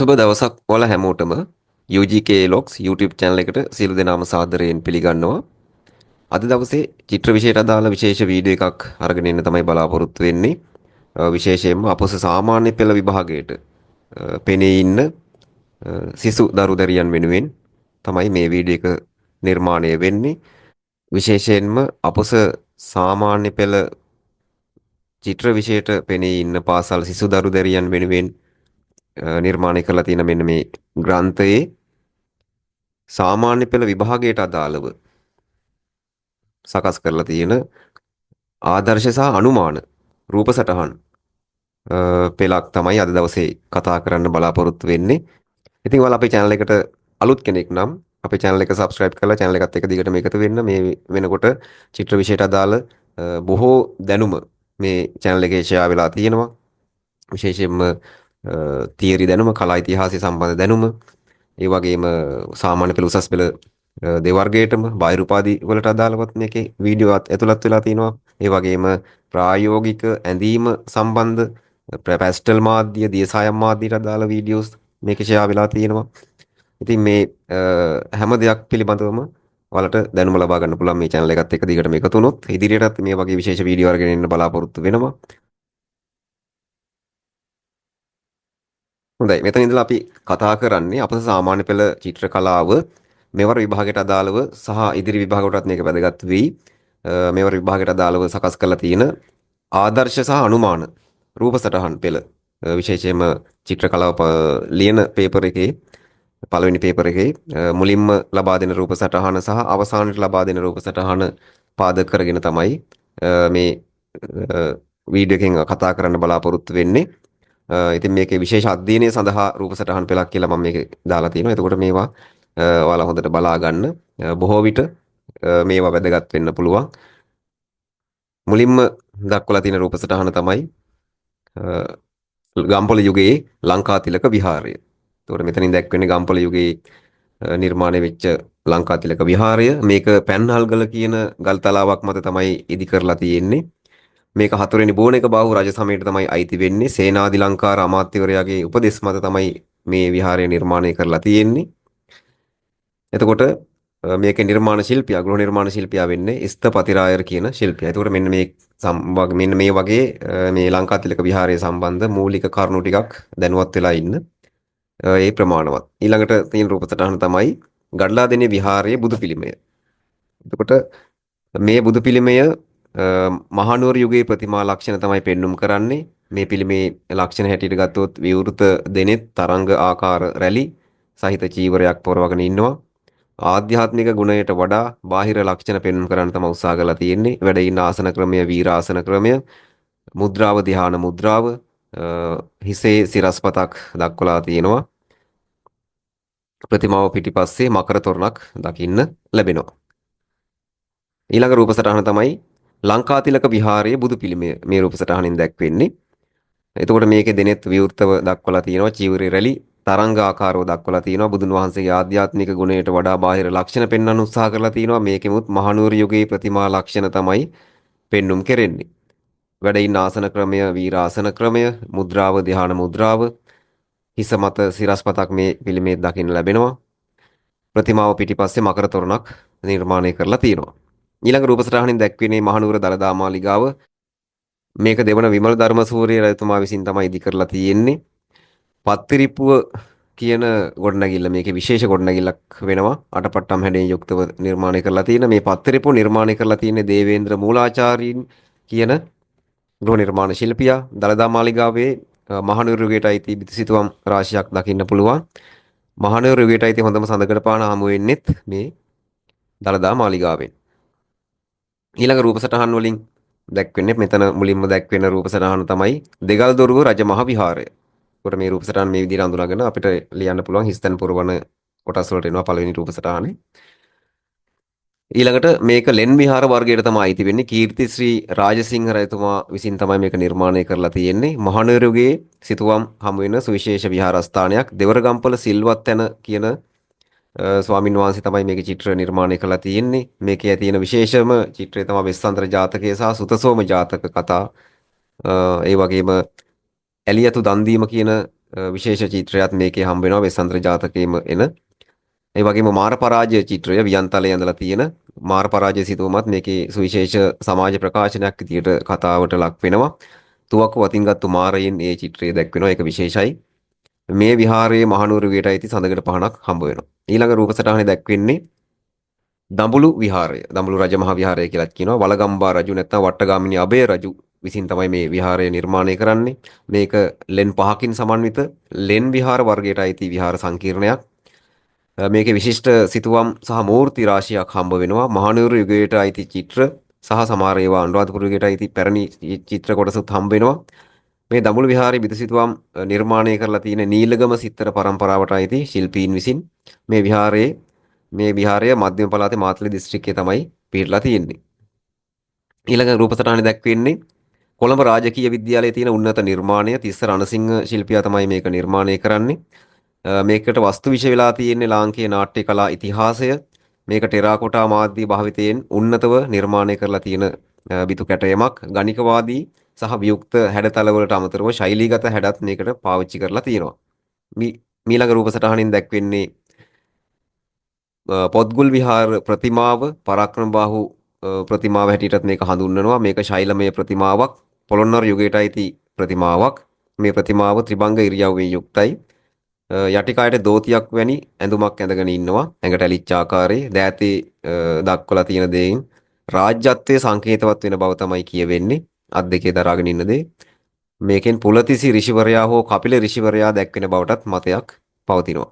සුබ දවසක් ඔයාලා හැමෝටම UGK Logs YouTube channel එකට සියලු දෙනාම සාදරයෙන් පිළිගන්නවා. අද දවසේ චිත්‍ර විෂයට අදාළ විශේෂ වීඩියෝ එකක් අරගෙන එන්න තමයි බලාපොරොත්තු වෙන්නේ. විශේෂයෙන්ම අපොස සාමාන්‍ය පෙළ විභාගයට පෙනී ඉන්න සිසු දරු දැරියන් වෙනුවෙන් තමයි මේ වීඩියෝ එක නිර්මාණය වෙන්නේ. විශේෂයෙන්ම අපොස සාමාන්‍ය පෙළ චිත්‍ර විෂයට පෙනී ඉන්න පාසල් සිසු දරු දැරියන් වෙනුවෙන් නිර්මාණය කරලා තියෙන මෙන්න මේ ග්‍රන්ථයේ සාමාන්‍ය පෙළ විභාගයට අදාළව සකස් කරලා තියෙන ආදර්ශ සහ අනුමාන රූප සටහන් පෙළක් තමයි අද දවසේ කතා කරන්න බලාපොරොත්තු වෙන්නේ. ඉතින් ඔයාලා අපේ channel එකට අලුත් කෙනෙක් නම් අපේ channel එක subscribe කරලා channel එකත් එක්ක දිගටම එකතු වෙන්න. මේ වෙනකොට චිත්‍ර විෂයට අදාළ බොහෝ දැනුම මේ channel එකේ share වෙලා තියෙනවා. විශේෂයෙන්ම තියරි දැනුම, කලා ඉතිහාසය සම්බන්ධ දැනුම, ඒ වගේම සාමාන්‍ය පෙළ උසස් පෙළ දෙවර්ගයටම බාහිර උපාධි වලට අදාළවත් මේකේ වීඩියෝ ඇතුළත් වෙලා තිනවා. ඒ වගේම ප්‍රායෝගික ඇඳීම සම්බන්ධ පැස්ටල් මාධ්‍ය, දියසායම් මාධ්‍යයට අදාළ වීඩියෝස් මේකේ ෂෙයා වෙලා තියෙනවා. ඉතින් මේ හැම දෙයක් පිළිබඳවම ඔයාලට දැනුම ලබා ගන්න පුළුවන් මේ channel එකත් එක්ක දිගටම එකතු වුණොත්. ඉදිරියටත් මේ වගේ විශේෂ වීඩියෝ අරගෙන එන්න බලාපොරොත්තු වෙනවා. හොඳයි, මෙතන ඉඳලා අපි කතා කරන්නේ අපේ සාමාන්‍ය පෙළ චිත්‍ර කලාව මෙවර විභාගයට අදාළව සහ ඉදිරි විභාගවලටත් මේක වැදගත් වෙයි. මෙවර විභාගයට අදාළව සකස් කරලා තියෙන ආදර්ශ සහ අනුමාන රූප සටහන් පෙළ විශේෂයෙන්ම චිත්‍ර කලාව ලියන පේපර් එකේ පළවෙනි පේපර් එකේ මුලින්ම ලබා දෙන රූප සටහන සහ අවසානයේ ලබා දෙන රූප සටහන පාදක කරගෙන තමයි මේ වීඩියෝ එකෙන් කතා කරන්න බලාපොරොත්තු වෙන්නේ. ඉතින් මේකේ විශේෂ අධ්‍යයනය සඳහා රූප සටහන් පෙළක් කියලා මම මේක දාලා තියෙනවා. එතකොට මේවා ඔයාලා හොඳට බලා ගන්න. බොහෝ විට මේවා වැදගත් වෙන්න පුළුවන්. මුලින්ම දක්වලා තියෙන රූප සටහන තමයි ගම්පොළ යුගයේ ලංකාතිලක විහාරය. එතකොට මෙතනින් දැක්වෙන්නේ ගම්පොළ යුගයේ නිර්මාණය වෙච්ච ලංකාතිලක විහාරය. මේක පැන්හල්ගල කියන ගල් තලාවක් මත තමයි ඉදි කරලා තියෙන්නේ. මේක 4 වෙනි බෝනක බාහු රජ සමයට තමයි අයිති වෙන්නේ. සේනාධි ලංකාර අමාත්‍යවරයාගේ උපදෙස් මත තමයි මේ විහාරය නිර්මාණය කරලා තියෙන්නේ. එතකොට මේකේ නිර්මාණ ශිල්පියා, ගෘහ නිර්මාණ ශිල්පියා වෙන්නේ ස්ථපතිරායර් කියන ශිල්පියා. එතකොට මෙන්න මේ වගේ මේ ලංකාතිලක විහාරය සම්බන්ධ මූලික කරුණු ටිකක් දැනුවත් වෙලා ඉන්න ඒ ප්‍රමාණවත්. ඊළඟට තියෙන රූප සටහන තමයි ගඩලාදෙණිය විහාරයේ බුදු පිළිමය. එතකොට මේ බුදු පිළිමය මහනුවර යුගයේ ප්‍රතිමා ලක්ෂණ තමයි පෙන්눔 කරන්නේ. මේ පිළිමේ ලක්ෂණ හැටියට ගත්තොත් විවෘත දෙනෙත් තරංග ආකාර රැලි සහිත චීවරයක් පොරවගෙන ඉන්නවා. ආධ්‍යාත්මික ගුණයට වඩා බාහිර ලක්ෂණ පෙන්눔 කරන්න තමයි උත්සාහ කරලා තියෙන්නේ. වැඩ ඉන්න ආසන ක්‍රමය, වීරාසන ක්‍රමය, මුද්‍රාව ධ්‍යාන මුද්‍රාව, හිසේ සිරස්පතක් දක්වලා තියෙනවා. ප්‍රතිමාව පිටිපස්සේ මකර තොරණක් දකින්න ලැබෙනවා. ඊළඟ රූප සටහන තමයි ලංකාතිලක විහාරයේ බුදු පිළිමය. මේ රූප සටහනින් දැක්වෙන්නේ. එතකොට මේකේ දෙනෙත් විවෘතව දක්වලා තියෙනවා. චීවරේ රැලි තරංග ආකාරව දක්වලා තියෙනවා. බුදුන් වහන්සේගේ ආධ්‍යාත්මික ගුණයට වඩා බාහිර ලක්ෂණ පෙන්වන්න උත්සාහ කරලා තියෙනවා. මේකෙමුත් මහනුවර යුගයේ ප්‍රතිමා ලක්ෂණ තමයි පෙන්눔 කෙරෙන්නේ. වැඩ ඉන්න ආසන ක්‍රමය, වීරාසන ක්‍රමය, මුද්‍රාව ධ්‍යාන මුද්‍රාව, හිස මත සිරස්පතක් මේ පිළිමේ දකින්න ලැබෙනවා. ප්‍රතිමාව පිටිපස්සේ මකර තොරණක් නිර්මාණය කරලා තියෙනවා. ඊළඟ රූප සටහනින් දැක්වෙන්නේ මහනුවර දළදා මාලිගාව. මේක දෙවන විමල ධර්මසූරිය රජතුමා විසින් තමයි ඉදි කරලා තියෙන්නේ. පත්තිරිප්පුව කියන ගොඩනැගිල්ල මේකේ විශේෂ ගොඩනැගිල්ලක් වෙනවා. අටපට්ටම් හැඩයෙන් යුක්තව නිර්මාණය කරලා තියෙන මේ පත්තිරිප්පුව නිර්මාණය කරලා තියෙන්නේ දේවේන්ද්‍ර මූලාචාරීන් කියන ගෘහ නිර්මාණ ශිල්පියා. දළදා මාලිගාවේ මහනුවර යුගයට අයිති බිතුසිතුවම් රාශියක් දකින්න පුළුවන්. මහනුවර යුගයට අයිති හොඳම සඳකඩ පාන හමු වෙන්නෙත් මේ දළදා මාලිගාවෙන්. ඊළඟ රූප සටහන් වලින් දැක්වෙන්නේ මෙතන මුලින්ම දැක්වෙන රූප සටහන තමයි දෙගල්දොරුව රජමහ විහාරය. ඒකට මේ රූප සටහන මේ විදිහට අඳුනගෙන අපිට ලියන්න පුළුවන් හිස්තැන් පුරවන කොටස් වලට එනවා පළවෙනි රූප සටහනේ. ඊළඟට මේක ලෙන් විහාර වර්ගයට තමයි අයිති වෙන්නේ. කීර්තිශ්‍රී රාජසිංහ රජතුමා විසින් තමයි මේක නිර්මාණය කරලා තියෙන්නේ. මහනුවර යුගයේ සිතුවම් හමු වෙන සුවිශේෂ විහාරස්ථානයක්. දෙවරගම්පල සිල්වත් යන කියන ස්වාමින් වහන්සේ තමයි මේකේ චිත්‍ර නිර්මාණය කරලා තියෙන්නේ. මේකේ තියෙන විශේෂම චිත්‍රය තමයි වෙස්සන්තර ජාතකය සහ සුතසෝම ජාතක කතා. ඒ වගේම ඇලියතු දන් දීම කියන විශේෂ චිත්‍රයක් මේකේ හම්බ වෙනවා වෙස්සන්තර ජාතකයේම එන. ඒ වගේම මාර පරාජය චිත්‍රය වියන්තලේ ඇඳලා තියෙන මාර පරාජය සිතුවමත් මේකේ සුවිශේෂ සමාජ ප්‍රකාශනයක් විදියට කතාවට ලක් වෙනවා. තුවක්කු වතින්ගත්තු මාරයින් ඒ චිත්‍රය දැක්වෙනවා. ඒක විශේෂයි. මේ විහාරයේ මහනුවර වියට අයිති සඳකඩ පහනක් හම්බ වෙනවා. ඊළඟ රූප සටහනේ දැක්වෙන්නේ දඹුලු විහාරය. දඹුලු රජමහා විහාරය කියලාත් කියනවා. වලගම්බා රජු නැත්නම් වට්ටගාමිනී අබේ රජු විසින් තමයි මේ විහාරය නිර්මාණය කරන්නේ. මේක ලෙන් 5කින් සමන්විත ලෙන් විහාර වර්ගයට අයිති විහාර සංකීර්ණයක්. මේකේ විශිෂ්ට සිතුවම් සහ මූර්ති රාශියක් හම්බ වෙනවා. මහනුවර යුගයට අයිති චිත්‍ර සහ සමහර ඒවා අනුරාධපුර යුගයට අයිති පැරණි චිත්‍ර කොටසත් හම්බ වෙනවා. මේ දඹුලු විහාරයේ බිතුසිතුවම් නිර්මාණය කරලා තියෙන නීලගම සිත්තර පරම්පරාවට අයිති ශිල්පීන් විසින් මේ විහාරය මධ්‍යම පළාතේ මාතලේ දිස්ත්‍රික්කයේ තමයි පිහිටලා තියෙන්නේ. ඊළඟ රූප සටහනේ දැක්වෙන්නේ කොළඹ රාජකීය විද්‍යාලයේ තියෙන උන්නත නිර්මාණය. තිස්ස රණසිංහ ශිල්පියා තමයි මේක නිර්මාණය කරන්නේ. මේකට වස්තු විෂය වෙලා තියෙන්නේ ලාංකීය නාට්‍ය කලා ඉතිහාසය. මේක ටෙරාකොටා මාධ්‍ය භාවිතයෙන් උන්නතව නිර්මාණය කරලා තියෙන බිතු කැටයමක්. ගණිකවාදී සහ වියුක්ත හැඩතල වලට අමතරව ශෛලීගත හැඩත් මේකට පාවිච්චි කරලා තියෙනවා. මීළඟ රූප සටහනින් දැක්වෙන්නේ පොත්ගුල් විහාර ප්‍රතිමාව පරාක්‍රමබාහු ප්‍රතිමාව හැටියටත් මේක හඳුන්වනවා. මේක ශෛලමය ප්‍රතිමාවක්. පොළොන්නරු යුගයට අයිති ප්‍රතිමාවක්. මේ ප්‍රතිමාව ත්‍රිභංග ඉරියව්වෙන් යුක්තයි. යටිකායට දෝතියක් වැනි ඇඳුමක් ඇඳගෙන ඉන්නවා. ඇඟට ඇලිච්ච ආකාරයේ දෑතේ දක්වලා තියෙන දේයින් රාජ්‍යත්වයේ සංකේතවත් වෙන බව තමයි කියවෙන්නේ. අත් දෙකේ දරාගෙන ඉන්න දේ. මේකෙන් පුලතිසි ඍෂිවරයා හෝ කපිල ඍෂිවරයා දැක්වෙන බවටත් මතයක් පවතිනවා.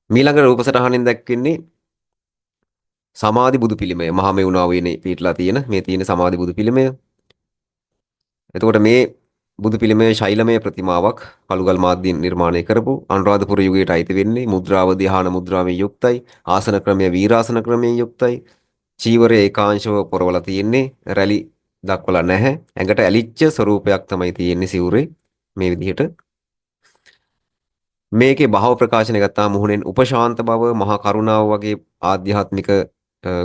මීළඟ රූප සටහනින් දැක්වෙන්නේ සමාධි බුදු පිළිමය. මහමෙවුනා වේනේ පිටලා තියෙන මේ තියෙන සමාධි බුදු පිළිමය. එතකොට මේ බුදු පිළිමය ශෛලමය ප්‍රතිමාවක් කළුගල් මාධ්‍යයෙන් නිර්මාණය කරපු අනුරාධපුර යුගයට අයිති වෙන්නේ. මුද්‍රාව ධ්‍යාන මුද්‍රාවෙන් යුක්තයි. ආසන ක්‍රමය වීරාසන ක්‍රමයෙන් යුක්තයි. චීවරය ඒකාංශව පොරවලා තියෙන්නේ. රැලි දක්වලා නැහැ. ඇඟට ඇලිච්ච ස්වරූපයක් තමයි තියෙන්නේ සිවුරේ මේ විදිහට. මේකේ භාව ප්‍රකාශනය ගත්තාම මුහුණෙන් උපශාන්ත බව, මහා කරුණාව වගේ ආධ්‍යාත්මික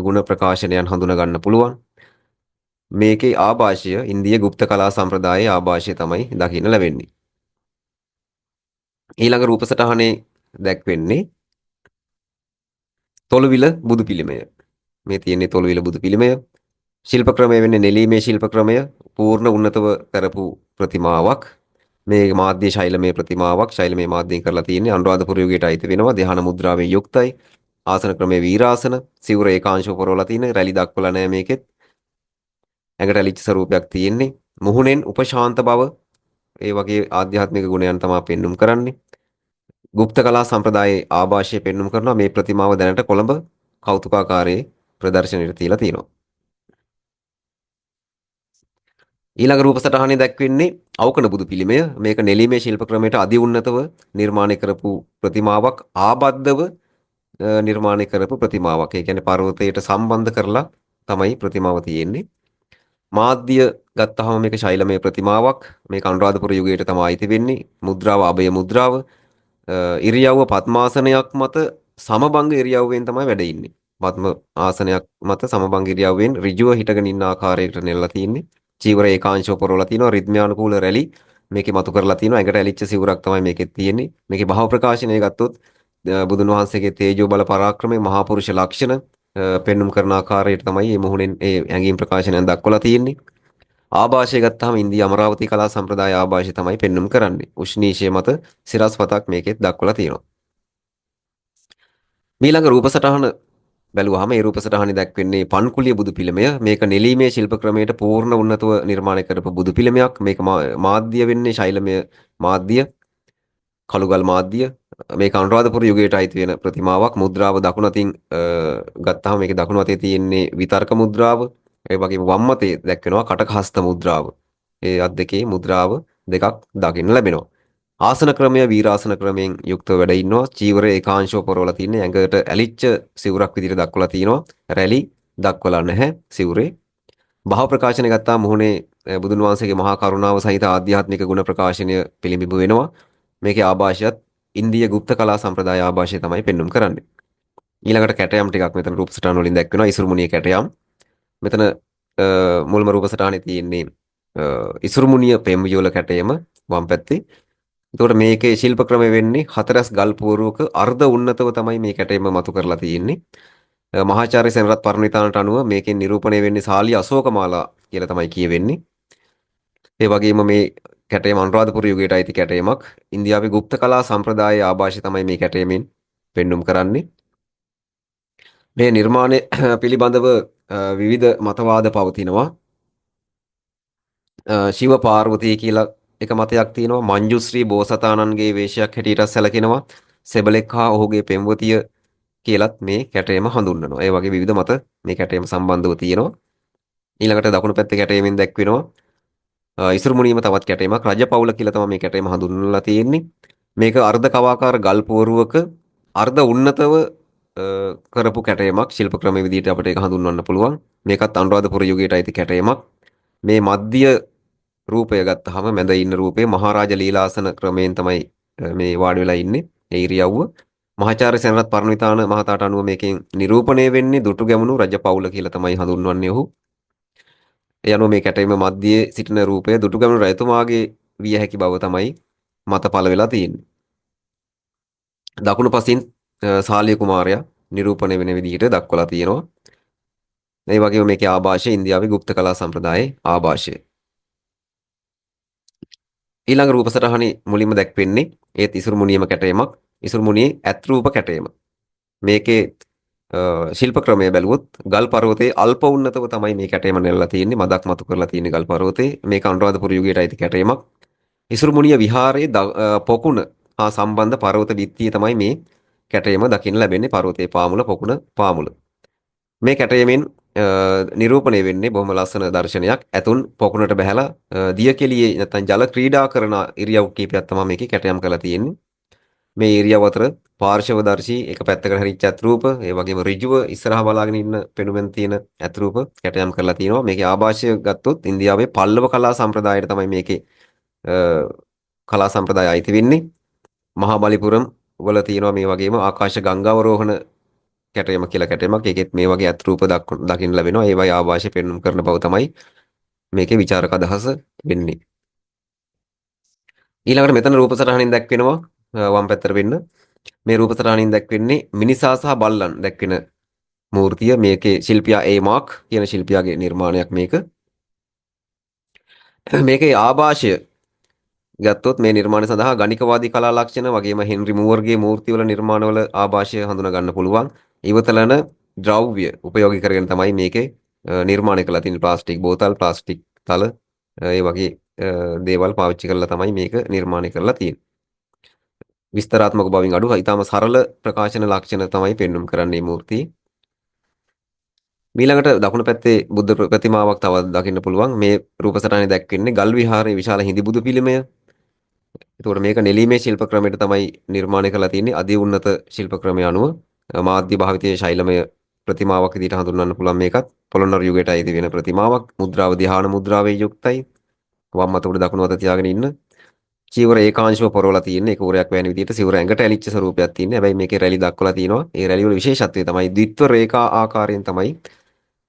ගුණ ප්‍රකාශනයන් හඳුනා ගන්න පුළුවන්. මේකේ ආభాෂය ඉන්දිය গুপ্ত කලා සම්ප්‍රදායේ ආభాෂය තමයි දකින්න ලැබෙන්නේ. ඊළඟ රූප සටහනේ දැක්වෙන්නේ තොලවිල බුදු පිළිමය. මේ තියෙන්නේ තොලවිල බුදු පිළිමය. ශිල්ප ක්‍රමය වෙන්නේ නෙලීමේ ශිල්ප ක්‍රමය. පූර්ණ උන්නතව කරපු ප්‍රතිමාවක්. මේ මාධ්‍ය ශෛලමය ප්‍රතිමාවක්. ශෛලමය මාධ්‍යයෙන් කරලා තියෙන්නේ අනුරාධපුර යුගයට අයිති වෙනවා. ධ්‍යාන මුද්‍රාවෙන් යුක්තයි. ආසන ක්‍රමයේ වීරාසන. සිවුර ඒකාංශව පොරවලා තියෙන. රැලි දක්වලා නැහැ මේකෙත්. ඇඟට ඇලිච්ච ස්වරූපයක් තියෙන්නේ. මුහුණෙන් උපශාන්ත බව ඒ වගේ ආධ්‍යාත්මික ගුණයන් තමයි පෙන්눔 කරන්නේ. গুপ্ත කලා සම්ප්‍රදායේ ආభాෂය පෙන්눔 කරනවා. මේ ප්‍රතිමාව දැනට කොළඹ කෞතුකාකාරයේ ප්‍රදර්ශනයට තියලා තියෙනවා. ඊළඟ රූප සටහනේ දැක්වෙන්නේ අවකන බුදු පිළිමය. මේක නෙලීමේ ශිල්ප ක්‍රමයට අධි උන්නතව නිර්මාණය කරපු ප්‍රතිමාවක්. ආබද්ධව නිර්මාණය කරපු ප්‍රතිමාවක්. ඒ කියන්නේ පර්වතයට සම්බන්ධ කරලා තමයි ප්‍රතිමාව තියෙන්නේ. මාධ්‍ය ගත්තාම මේක ශෛලමය ප්‍රතිමාවක්. මේක අනුරාධපුර යුගයට තමයි අයිති වෙන්නේ. මුද්‍රාව අභය මුද්‍රාව. ඉරියව්ව පద్මාසනයක් මත සමබංග ඉරියව්වෙන් තමයි වැඩ ඉන්නේ. පద్ම ආසනයක් මත සමබංග ඉරියව්වෙන් ඍජුව හිටගෙන ඉන්න ආකාරයකට නෙලලා තියෙන්නේ. චීවර ඒකාංශව පොරවලා තිනවා. රිද්මයානුකූල රැලි මේකේ මතු කරලා තිනවා. ඇඟට ඇලිච්ච සිවුරක් තමයි මේකෙත් තියෙන්නේ. මේකේ භාව ප්‍රකාශනය ගත්තොත් බුදුන් වහන්සේගේ තේජෝ බල පරාක්‍රමයේ මහා පුරුෂ ලක්ෂණ පෙන්눔 කරන ආකාරයට තමයි මේ මුහුණෙන් ඒ ඇඟීම් ප්‍රකාශනයන් දක්වලා තියෙන්නේ. ආభాෂය ගත්තාම ඉන්දිය අමරාවති කලා සම්ප්‍රදාය ආభాෂය තමයි පෙන්눔 කරන්නේ. උෂ්ණීෂය මත සිරස්පතක් මේකෙත් දක්වලා තියෙනවා. මීළඟ රූප සටහන බැලුවාම ඒ රූප සටහනේ දැක්වෙන්නේ පන්කුලිය බුදු පිළිමය. මේක නෙලීමේ ශිල්ප ක්‍රමයට පූර්ණ උන්නතව නිර්මාණය කරපු බුදු පිළිමයක්. මේක මාධ්‍ය වෙන්නේ ශෛලමය මාධ්‍ය, කළුගල් මාධ්‍ය. මේක අනුරාධපුර යුගයට අයිති වෙන ප්‍රතිමාවක්. මුද්‍රාව දකුණු අතින් ගත්තාම මේක දකුණු අතේ තියෙන්නේ විතර්ක මුද්‍රාව. ඒ වගේම වම් අතේ දැක්වෙනවා කටක හස්ත මුද්‍රාව. ඒ අත් දෙකේ මුද්‍රාව දෙකක් දකින්න ලැබෙනවා. ආසන ක්‍රමය වීරාසන ක්‍රමයෙන් යුක්තව වැඩ ඉන්නවා. චීවරය ඒකාංශව පොරවලා තින්නේ. ඇඟට ඇලිච්ච සිවුරක් විදිහට දක්වලා තිනවා. රැලි දක්වලා නැහැ සිවුරේ. භාව ප්‍රකාශනය ගත්තා මුහුණේ බුදුන් වහන්සේගේ මහා කරුණාව සහිත ආධ්‍යාත්මික ගුණ ප්‍රකාශනය පිළිඹු වෙනවා. මේකේ ආభాෂයත් ඉන්දිය গুপ্ত කලා සම්ප්‍රදාය ආభాෂය තමයි පෙන්눔 කරන්නේ. ඊළඟට කැටයම් ටිකක් මෙතන රූප සටහන වලින් දැක්වෙනවා. ඉසුරුමුණිය කැටයම්. මෙතන මුල්ම රූප සටහනේ තියෙන්නේ ඉසුරුමුණිය පෙම්වියෝල කැටයම. වම් පැත්තේ. එතකොට මේකේ ශිල්ප ක්‍රමය වෙන්නේ හතරස් ගල් පුවරුවක අර්ධ උන්නතව තමයි මේ කැටයම මතු කරලා තියෙන්නේ. මහාචාර්ය සෙනරත් පරණවිතානට අනුව මේකෙන් නිරූපණය වෙන්නේ සාලිය අශෝකමාලා කියලා තමයි කියවෙන්නේ. ඒ වගේම මේ කැටයම අනුරාධපුර යුගයට අයිති කැටයමක්. ඉන්දියාවේ গুপ্ত කලා සම්ප්‍රදායේ ආభాෂය තමයි මේ කැටයමෙන් පෙන්눔 කරන්නේ. මේ නිර්මාණය පිළිබඳව විවිධ මතවාද පවතිනවා. ශිව පාර්වතී කියලා එක මතයක් තියෙනවා. මංජුශ්‍රී බෝසතාණන්ගේ වේශයක් හැටියට සැලකෙනවා. සෙබලෙක් හා ඔහුගේ පෙම්වතිය කියලත් මේ කැටයම හඳුන්වනවා. ඒ වගේ විවිධ මත මේ කැටයම සම්බන්ධව තියෙනවා. ඊළඟට දකුණු පැත්තේ කැටයමින් දැක්වෙනවා ඉසුරු මුනියම තවත් කැටයමක් රජපෞල කියලා තමයි මේ කැටයම හඳුන්වලා තියෙන්නේ. මේක අර්ධ කවාකාර ගල් පුවරුවක අර්ධ උන්නතව කරපු කැටයමක් ශිල්ප ක්‍රම විදිහට අපිට ඒක හඳුන්වන්න පුළුවන්. මේකත් අනුරාධපුර යුගයට අයිති කැටයමක්. මේ මධ්‍ය රූපය ගත්තාම මැද ඉන්න රූපේ මහරජ ලීලාසන ක්‍රමයෙන් තමයි මේ වාඩි වෙලා ඉන්නේ. ඒ ඉරියව්ව මහාචාර්ය සෙනරත් පරණවිතාන මහතාට අනුව මේකෙන් නිරූපණය වෙන්නේ දුටු ගැමුණු රජපෞල කියලා තමයි හඳුන්වන්නේ ඔහු. ඒ අනුව මේ කැටයම මධ්‍යයේ සිටින රූපය දුටු ගැමුණු රජතුමාගේ විය හැකි බව තමයි මත පළ වෙලා තියෙන්නේ. දකුණු පසින් සාලිය කුමාරයා නිරූපණය වෙන විදිහට දක්වලා තියෙනවා. ඒ වගේම මේකේ ආభాෂය ඉන්දියාවේ গুপ্ত කලා සම්ප්‍රදායේ ආభాෂය. ඊළඟ රූප සටහනේ මුලින්ම දැක්වෙන්නේ ඒත් ඉසුරු මුනියම කැටයමක්. ඉසුරු මුනියේ ඇත් රූප කැටයම. මේකේ ශිල්ප ක්‍රමය බැලුවොත් ගල් පර්වතයේ අල්ප උන්නතව තමයි මේ කැටයම නෙලලා තියෙන්නේ. මදක් මතු කරලා තියෙන්නේ ගල් පර්වතයේ. මේක අනුරාධපුර යුගයට අයිති කැටයමක්. ඉසුරු මුනිය විහාරයේ පොකුණ හා සම්බන්ධ පර්වත බිත්තිය තමයි මේ කැටයම දකින්න ලැබෙන්නේ. පර්වතයේ පාමුල පොකුණ පාමුල. මේ කැටයමෙන් නිරූපණය වෙන්නේ බොහොම ලස්සන දර්ශනයක්. ඇතුන් පොකුණට බහැලා දිය කෙලියේ නැත්නම් ජල ක්‍රීඩා කරන ඉරියව් කීපයක් තමයි මේකේ කැටයම් කරලා තියෙන්නේ. මේ ඉරියව් අතර පාර්ශවදර්ශී එක පැත්තකට හැරිච්ච අත්රූප, ඒ වගේම ඍජුව ඉස්සරහා බලාගෙන ඉන්න පෙනුමෙන් තියෙන අත්රූප කැටයම් කරලා තියෙනවා. මේකේ ආభాෂය ගත්තොත් ඉන්දියාවේ පල්ලව කලා සම්ප්‍රදායට තමයි මේකේ කලා සම්ප්‍රදාය අයිති වෙන්නේ. මහාබලිපුරම් වල තියෙනවා මේ වගේම ආකාශ ගංගාවරෝහණ කැටයම කියලා කැටයමක්. ඒකෙත් මේ වගේ අත්රූප දකින්න ලැබෙනවා. ඒවයි ආభాෂය පෙන්වුම් කරන බව තමයි මේකේ විචාරක අදහස වෙන්නේ. ඊළඟට මෙතන රූප සටහනින් දැක්වෙනවා වම් පැත්තට වෙන්න. මේ රූප සටහනින් දැක්වෙන්නේ මිනිසා සහ බල්ලන් දැක්වෙන මූර්තිය. මේකේ ශිල්පියා මාක් කියන ශිල්පියාගේ නිර්මාණයක් මේක. මේකේ ආభాෂය ගත්තොත් මේ නිර්මාණ සඳහා ගණිකවාදී කලා ලක්ෂණ වගේම හෙන්රි මූර්ගේ මූර්තිවල නිර්මාණවල ආభాෂය හඳුනා ගන්න පුළුවන්. ඉවතලන ද්‍රව්‍ය උපයෝගී කරගෙන තමයි මේකේ නිර්මාණය කරලා තියෙන්නේ. ප්ලාස්ටික් බෝතල්, ප්ලාස්ටික් තල ඒ වගේ දේවල් පාවිච්චි කරලා තමයි මේක නිර්මාණය කරලා තියෙන්නේ. විස්තරාත්මක බවින් අඩු ඉතාම සරල ප්‍රකාශන ලක්ෂණ තමයි පෙන්වුම් කරන්නේ මූර්තිය. ඊළඟට දකුණු පැත්තේ බුද්ධ ප්‍රතිමාවක් තව දකින්න පුළුවන්. මේ රූප සටහනේ දැක්වෙන්නේ ගල් විහාරයේ විශාල හිඳි බුදු පිළිමය. ඒතකොට මේක නෙලීමේ ශිල්ප ක්‍රමයට තමයි නිර්මාණය කරලා තියෙන්නේ. අධි උන්නත ශිල්ප ක්‍රමය අනුව මාධ්‍ය භාවිතයේ ශෛලමය ප්‍රතිමාවක් විදිහට හඳුන්වන්න පුළුවන් මේකත්. පොළොන්නරු යුගයට අයිති වෙන ප්‍රතිමාවක්. මුද්‍රාව ධ්‍යාන මුද්‍රාවේ යුක්තයි. වම් අත උඩ දකුණු අත තියාගෙන ඉන්න. චීවර ඒකාංශව පොරවලා තියෙන ඒක උරයක් වැනි විදිහට සිවුර ඇඟට ඇලිච්ච ස්වරූපයක් තියෙනවා. හැබැයි මේකේ රැලි දක්වලා තියෙනවා. ඒ රැලි වල විශේෂත්වය තමයි ද්විත්ව රේඛා ආකාරයෙන් තමයි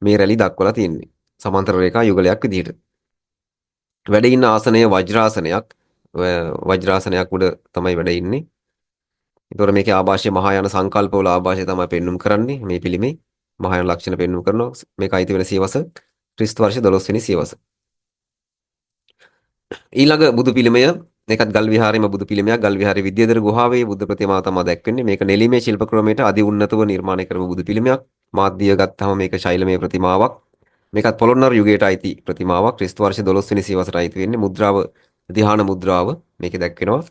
මේ රැලි දක්වලා තියෙන්නේ. සමාන්තර රේඛා යුගලයක් විදිහට. වැඩ ඉන්න ආසනය වජ්‍රාසනයක්. වජ්‍රාසනයක් උඩ තමයි වැඩ ඉන්නේ. ඒතොර මේකේ ආభాෂය මහායාන සංකල්පවල ආభాෂය තමයි පෙන්눔 කරන්නේ මේ පිළිමේ. මහායාන ලක්ෂණ පෙන්눔 කරනවා. මේක අයිති වෙන සියවස ක්‍රිස්තු වර්ෂ 12 වෙනි සියවස. ඊළඟ බුදු පිළිමය මේකත් ගල් විහාරයේම බුදු පිළිමයක්. ගල් විහාරයේ විද්‍යාධර ගුහාවේ බුද්ධ ප්‍රතිමාව තමයි දැක්වෙන්නේ. මේක නෙලිමේ ශිල්ප ක්‍රමයට අධි උන්නතව නිර්මාණය කරපු බුදු පිළිමයක්. මාධ්‍ය ගත්තාම මේක ශෛලමය ප්‍රතිමාවක්. මේකත් පොළොන්නරු යුගයට අයිති ප්‍රතිමාවක්. ක්‍රිස්තු වර්ෂ 12 වෙනි සියවසට අයිති වෙන්නේ. මුද්‍රාව ධ්‍යාන මුද්‍රාව මේකේ දැක්වෙනවා.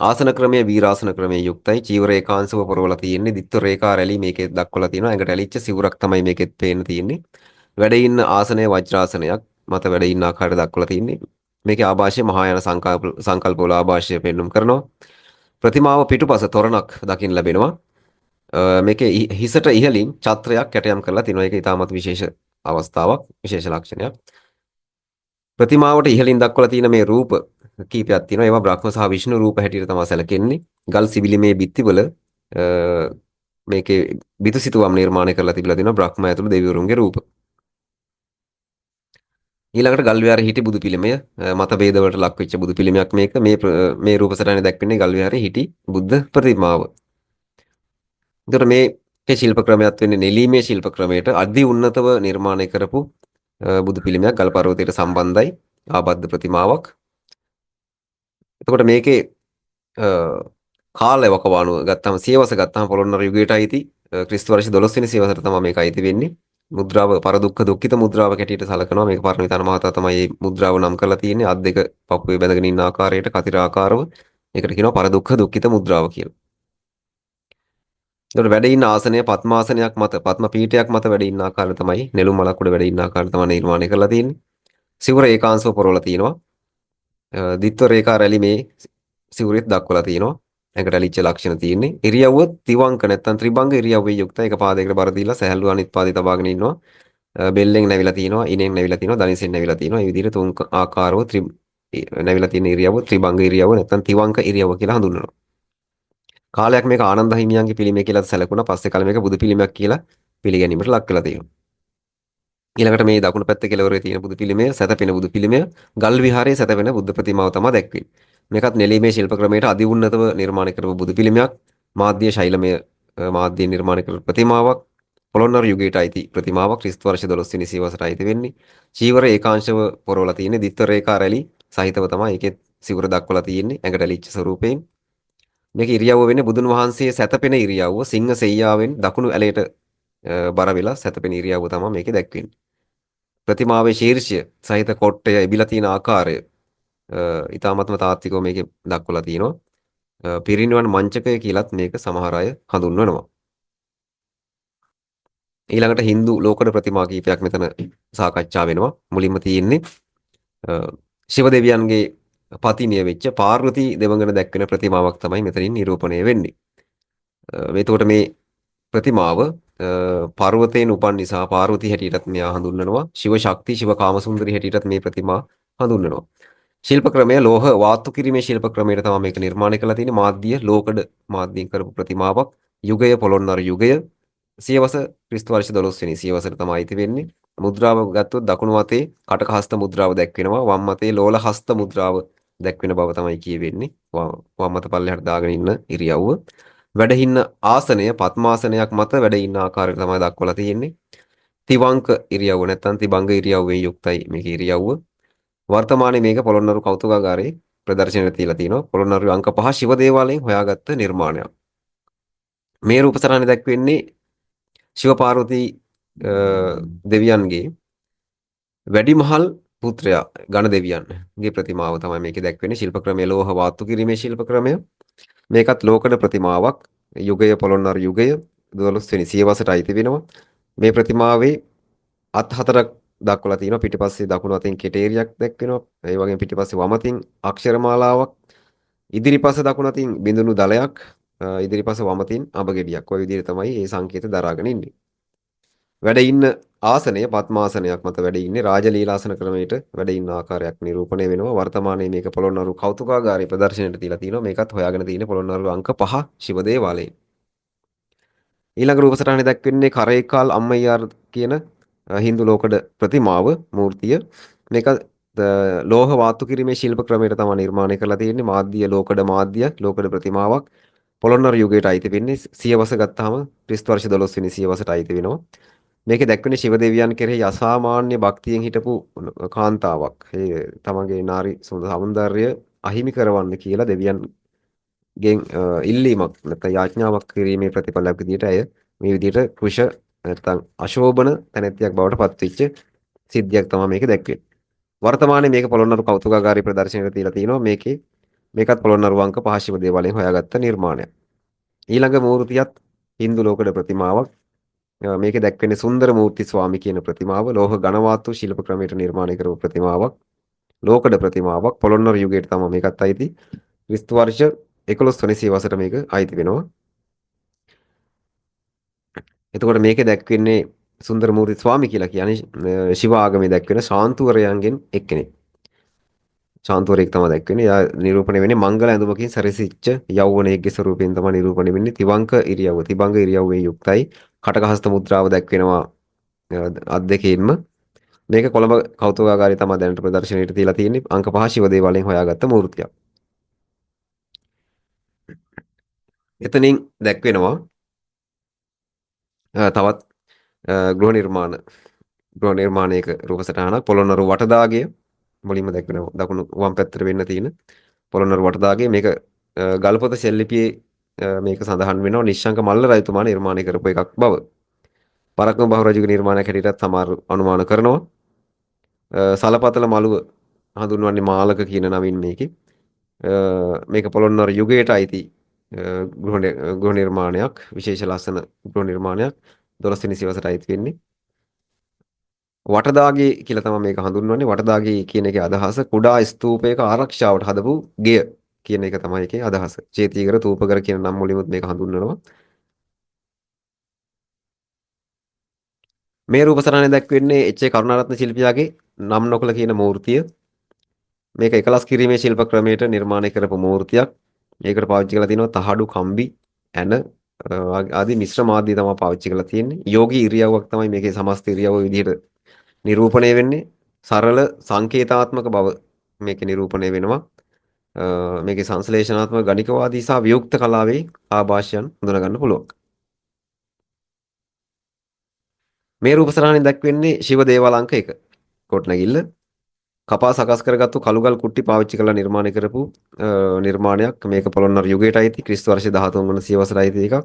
ආසන ක්‍රමය වීරාසන ක්‍රමයේ යුක්තයි. චීවර ඒකාංශව පොරවලා තියෙන්නේ. දිත්ව රේඛා රැලි මේකේ දක්වලා තියෙනවා. ඇඟට ඇලිච්ච සිවුරක් තමයි මේකෙත් පේන්න තියෙන්නේ. වැඩ ඉන්න ආසනය වජ්‍රාසනයක් මත වැඩ ඉන්න ආකාරය දක්වලා තියෙන්නේ. මේකේ ආభాෂය මහායාන සංකල්පවල ආభాෂය පෙන්눔 කරනවා. ප්‍රතිමාව පිටුපස තොරණක් දකින්න ලැබෙනවා. මේකේ හිසට ඉහළින් ඡත්‍රයක් කැටයම් කරලා තිනවා. ඒක ඉතාමත් විශේෂ අවස්ථාවක්, විශේෂ ලක්ෂණයක්. ප්‍රතිමාවට ඉහළින් දක්වලා තියෙන මේ රූප කීපයක් තියෙනවා. ඒවා බ්‍රහ්ම සහ විෂ්ණු රූප හැටියට තමයි සැලකෙන්නේ. ගල් සිවිලිමේ බිත්තිවල මේකේ බිතුසිතුවම් නිර්මාණය කරලා තිබිලා තියෙනවා බ්‍රහ්ම ඇතුළු දෙවිවරුන්ගේ රූප. ඊළඟට ගල් විහාරයේ හිටි බුදු පිළිමය මත ભેදවලට ලක් වෙච්ච බුදු පිළිමයක් මේක මේ රූප සටහනේ දැක්වෙන්නේ ගල් විහාරයේ හිටි බුද්ධ ප්‍රතිමාව. එතකොට මේකේ ශිල්ප ක්‍රමයක් වෙන්නේ නෙලීමේ ශිල්ප ක්‍රමයට අධි උන්නතව නිර්මාණය කරපු බුදු පිළිමයක් ගල් පර්වතයට සම්බන්ධයි ආබද්ධ ප්‍රතිමාවක්. එතකොට මේකේ අ, කාලය වකවානුව ගත්තාම සියවස ගත්තාම පොළොන්නරු යුගයට අයිති ක්‍රිස්තු වර්ෂ 12 වෙනි සියවසට තමයි මේක අයිති වෙන්නේ. මුද්‍රාව පරදුක්ඛ දුක්ඛිත මුද්‍රාව හැටියට සලකනවා. මේක පරණවිතාන මහතා තමයි මේ මුද්‍රාව නම් කරලා තියෙන්නේ. අත් දෙක පපුවේ බැඳගෙන ඉන්න ආකාරයට කතිර ආකාරව. ඒකට කියනවා පරදුක්ඛ දුක්ඛිත මුද්‍රාව කියලා. ඒකට වැඩ ඉන්න ආසනය පద్මාසනයක් මත පద్ම පීඨයක් මත වැඩ ඉන්න ආකාරය තමයි නෙළුම් මලක් උඩ වැඩ ඉන්න ආකාරය තමයි නිර්මාණය කරලා තියෙන්නේ. සිවුර ඒකාංශව පොරවලා තියෙනවා. දිත්ව රේඛා රැලි මේ සිවුරෙත් දක්වලා තියෙනවා. ඇඟට ඇලිච්ච ලක්ෂණ තියෙන්නේ. ඉරියව්ව තිවංක නැත්තම් ත්‍රිභංග ඉරියව්වේ යුක්තයි. එක පාදයකට බර දීලා සැහැල්ලු අනිත් පාදේ තබාගෙන ඉන්නවා. බෙල්ලෙන් නැවිලා තියෙනවා, ඉනෙන් නැවිලා තියෙනවා, දණිසෙන් නැවිලා තියෙනවා. මේ විදිහට තුන් ආකාරව නැවිලා තියෙන ඉරියව්ව ත්‍රිභංග ඉරියව්ව නැත්තම් තිවංක ඉරියව්ව කියලා හඳුන්වනවා. කාලයක් මේක ආනන්ද හිමියන්ගේ පිළිමය කියලා සැලකුණා. පස්සේ කාලේ මේක බුදු පිළිමයක් කියලා පිළිගැනීමට ලක් වෙලා තියෙනවා. ඊළඟට මේ දකුණු පැත්තේ කෙළවරේ තියෙන බුදු පිළිමය, සැතපෙන බුදු පිළිමය, ගල් විහාරයේ සැතපෙන බුද්ධ ප්‍රතිමාව තමයි දැක්වෙන්නේ. මේකත් නෙළීමේ ශිල්ප ක්‍රමයට අධි උන්නතව නිර්මාණය කරපු බුදු පිළිමයක්, මාධ්‍ය ශෛලමය මාධ්‍ය නිර්මාණය කරපු ප්‍රතිමාවක්, පොළොන්නරු යුගයට අයිති ප්‍රතිමාවක්, ක්‍රිස්තු වර්ෂ 12 වෙනි සියවසට අයිති වෙන්නේ. චීවර ඒකාංශව පොරවලා තියෙන්නේ, දිත්ත රේඛා රැලි සහිතව තමයි ඒකෙත් සිවුර දක්වලා තියෙන්නේ, ඇඟට ඇලිච්ච ස්වරූපයෙන්. මේක ඉරියව්ව වෙන්නේ බුදුන් වහන්සේ සැතපෙන ඉරියව්ව, සිංහ සෙයියාවෙන් දකුණු ඇලයට බර වෙලා සැතපෙන ඉරියව්ව තමයි මේකේ දැක්වෙන්නේ. ප්‍රතිමාවේ ශීර්ෂය සහිත කොට්ටය එබිලා තියෙන ආකාරය ඊ타මත්ම තාත්විකව මේකේ දක්වලා තියෙනවා. පිරිනිවන් මංචකය කියලත් මේක සමහර අය හඳුන්වනවා. ඊළඟට Hindu ලෝකඩ ප්‍රතිමා කීපයක් මෙතන සාකච්ඡා වෙනවා. මුලින්ම තියෙන්නේ ශිව දෙවියන්ගේ පතිනිය වෙච්ච පාර්වතී දෙවඟන දැක්වෙන ප්‍රතිමාවක් තමයි මෙතනින් නිරූපණය වෙන්නේ. එතකොට මේ ප්‍රතිමාව පර්වතයෙන් උපන් නිසා පාර්වතී හැටියටත් මෙයා හඳුන්වනවා. ශිව ශක්ති ශිව කාමසුන්දරි හැටියටත් මේ ප්‍රතිමා හඳුන්වනවා. ශිල්ප ක්‍රමය ලෝහ වාස්තු කිරීමේ ශිල්ප ක්‍රමයට තමයි මේක නිර්මාණය කරලා තියෙන්නේ. මාධ්‍ය ලෝකඩ මාධ්‍යයෙන් කරපු ප්‍රතිමාවක්. යුගය පොළොන්නරු යුගය. සියවස ක්‍රිස්තු වර්ෂ 12 වෙනි සියවසට තමයි අයිති වෙන්නේ. මුද්‍රාව ගත්තොත් දකුණු අතේ කටක හස්ත මුද්‍රාව දැක්වෙනවා. වම් අතේ ලෝල හස්ත මුද්‍රාව දැක්වෙන බව තමයි කියවෙන්නේ. වම් අත පල්ලෙහාට දාගෙන ඉන්න ඉරියව්ව. වැඩ ඉන්න ආසනය පద్මාසනයක් මත වැඩ ඉන්න ආකාරය තමයි දක්වලා තියෙන්නේ. තිවංක ඉරියව්ව නැත්නම් තිබංග ඉරියව්වෙන් යුක්තයි මේකේ ඉරියව්ව. වර්තමානයේ මේක පොළොන්නරු කෞතුකාගාරයේ ප්‍රදර්ශනයට තියලා තිනවා. පොළොන්නරු අංක 5 ශිව දේවාලයෙන් හොයාගත්ත නිර්මාණයක්. මේ රූප සටහනේ දැක්වෙන්නේ ශිව පාර්වතී දෙවියන්ගේ වැඩිමහල් පුත්‍රයා ගණ දෙවියන්ගේ ප්‍රතිමාව තමයි මේකේ දැක්වෙන්නේ. ශිල්ප ක්‍රමය ලෝහ වාස්තු කිරීමේ ශිල්ප ක්‍රමය. මේකත් ලෝකඩ ප්‍රතිමාවක්. යුගය පොළොන්නරු යුගය 12 වෙනි සියවසට අයිති වෙනවා. මේ ප්‍රතිමාවේ අත් හතරක් දක්වලා තියෙනවා. පිටිපස්සේ දකුණු අතින් කෙටේරියක් දැක්වෙනවා. ඒ වගේම පිටිපස්සේ වම අතින් අක්ෂරමාලාවක්. ඉදිරිපස දකුණු අතින් බිඳුණු දලයක්. ඉදිරිපස වම අතින් අඹ ගෙඩියක්. ওই විදිහට තමයි මේ සංකේත දරාගෙන ඉන්නේ. වැඩ ඉන්න ආසනය පద్මාසනයක් මත වැඩ ඉන්නේ රාජලීලාසන ක්‍රමයට වැඩ ඉන්න ආකාරයක් නිරූපණය වෙනවා. වර්තමානයේ මේක පොළොන්නරු කෞතුකාගාරයේ ප්‍රදර්ශනයට තියලා තිනවා. මේකත් හොයාගෙන තියෙන්නේ පොළොන්නරු අංක 5 ශිව දේවාලයේ. ඊළඟ රූප සටහනේ දැක්වෙන්නේ කරේකාල් අම්මයියාර් කියන Hindu ලෝකඩ ප්‍රතිමාව මූර්තිය. මේක ලෝහ වාතු කිරීමේ ශිල්ප ක්‍රමයට තමයි නිර්මාණය කරලා තියෙන්නේ. මාධ්‍ය ලෝකඩ මාධ්‍ය ලෝකඩ ප්‍රතිමාවක්. පොළොන්නරු යුගයට අයිති වෙන්නේ. සියවස ගත්තාම ක්‍රිස්තු වර්ෂ 12 වෙනි සියවසට අයිති වෙනවා. මේකේ දැක්වෙන්නේ ශිව දෙවියන් කෙරෙහි අසාමාන්‍ය භක්තියෙන් හිටපු කාන්තාවක්. ඒ තමගේ නාරි සෞන්දර්යය අහිමි කරවන්න කියලා දෙවියන්ගෙන් ඉල්ලීමක් නැත්නම් යාඥාවක් කිරීමේ ප්‍රතිඵලයක් විදිහට ඇය මේ විදිහට කුෂ නැත්නම් අශෝභන තැනැත්තියක් බවට පත්වෙච්ච සිද්ධියක් තමයි මේක දැක්වෙන්නේ. වර්තමානයේ මේක පොළොන්නරු කෞතුකාගාරයේ ප්‍රදර්ශනයට තියලා තිනවා. මේකත් පොළොන්නරු අංක 5 ශිව දේවාලයෙන් හොයාගත්ත නිර්මාණයක්. ඊළඟ මූර්තියත් Hindu ලෝකඩ ප්‍රතිමාවක්. මේකේ දැක්වෙන්නේ සුන්දර මූර්ති ස්වාමි කියන ප්‍රතිමාව ලෝහ ඝනවාතු ශිල්ප ක්‍රමයට නිර්මාණය කරපු ප්‍රතිමාවක්. ලෝකඩ ප්‍රතිමාවක් පොළොන්නරු යුගයට තමයි මේකත් අයිති. ක්‍රිස්තු වර්ෂ 11 වෙනි සියවසට මේක අයිති වෙනවා. එතකොට මේකේ දැක්වෙන්නේ සුන්දර මූර්ති ස්වාමි කියලා කියන්නේ ශිව ආගමේ දැක්වෙන ශාන්තුවරයන්ගෙන් එක්කෙනෙක්. ශාන්තුවරයෙක් තමයි දැක්වෙන්නේ. එයා නිරූපණය වෙන්නේ මංගල ඇඳුමකින් සැරසිච්ච යෞවනයෙක්ගේ ස්වරූපයෙන් තමයි නිරූපණය වෙන්නේ. තිවංක ඉරියව්ව, තිබංග ඉරියව්වෙන් යුක්තයි. කටකහස්ත මුද්‍රාව දැක්වෙනවා අත් දෙකෙන්ම. මේක කොළඹ කෞතුකාගාරයේ තමයි දැනට ප්‍රදර්ශනයට තියලා තියෙන්නේ. අංක 5 ශිව දේවාලයෙන් හොයාගත්ත මූර්තියක්. එතනින් දැක්වෙනවා තවත් ගෘහ නිර්මාණ ගෘහ නිර්මාණයක රූප සටහනක් පොළොන්නරු වටදාගය මුලින්ම දැක්වෙනවා. දකුණු වම් පැත්තට වෙන්න තියෙන පොළොන්නරු වටදාගය මේක ගල්පොත සෙල්ලිපියේ මේක සඳහන් වෙනවා නිශ්ශංක මල්ල රජතුමා නිර්මාණය කරපු එකක් බව. පරක්කම බහු රජුගේ නිර්මාණයක් හැටියටත් සමහර අනුමාන කරනවා. සලපතල මළුව හඳුන්වන්නේ මාලක කියන නමින් මේකේ. මේක පොළොන්නරු යුගයට අයිති ගෘහ නිර්මාණයක් විශේෂ ලස්සන ගෘහ නිර්මාණයක් 12 වෙනි සියවසට අයිති වෙන්නේ. වටදාගේ කියලා තමයි මේක හඳුන්වන්නේ. වටදාගේ කියන එකේ අදහස කුඩා ස්තූපයක ආරක්ෂාවට හදපු ගෙය කියන එක තමයි ඒකේ අදහස. චේතීකර තූපකර කියන නම් වලිමුත් මේක හඳුන්වනවා. මේ රූප සටහනේ දැක්වෙන්නේ එච්.ඒ. කරුණාරත්න ශිල්පියාගේ නම් නොකල කියන මූර්තිය. මේක එකලස් කිරීමේ ශිල්ප ක්‍රමයට නිර්මාණය කරපු මූර්තියක්. ඒකට පාවිච්චි කරලා තියෙනවා තහඩු කම්බි ඇන ආදී මිශ්‍ර මාධ්‍ය තමයි පාවිච්චි කරලා තියෙන්නේ. යෝගී ඉරියව්වක් තමයි මේකේ සමස්ත ඉරියව්ව විදිහට නිරූපණය වෙන්නේ. සරල සංකේතාත්මක බව මේකේ නිරූපණය වෙනවා. මේකේ සංශ්ලේෂණාත්මක ගණිකවාදී සහ වියුක්ත කලාවේ ආభాෂයන් හඳුනා ගන්න පුළුවන්. මේ රූප සටහනින් දැක්වෙන්නේ ශිව දේවාලංක 1 කොටනැගිල්ල. කපා සකස් කරගත්තු කළුගල් කුට්ටි පාවිච්චි කරලා නිර්මාණය කරපු නිර්මාණයක්. මේක පොළොන්නරු යුගයට අයිති ක්‍රිස්තු වර්ෂ 13 වන සියවසට අයිති එකක්.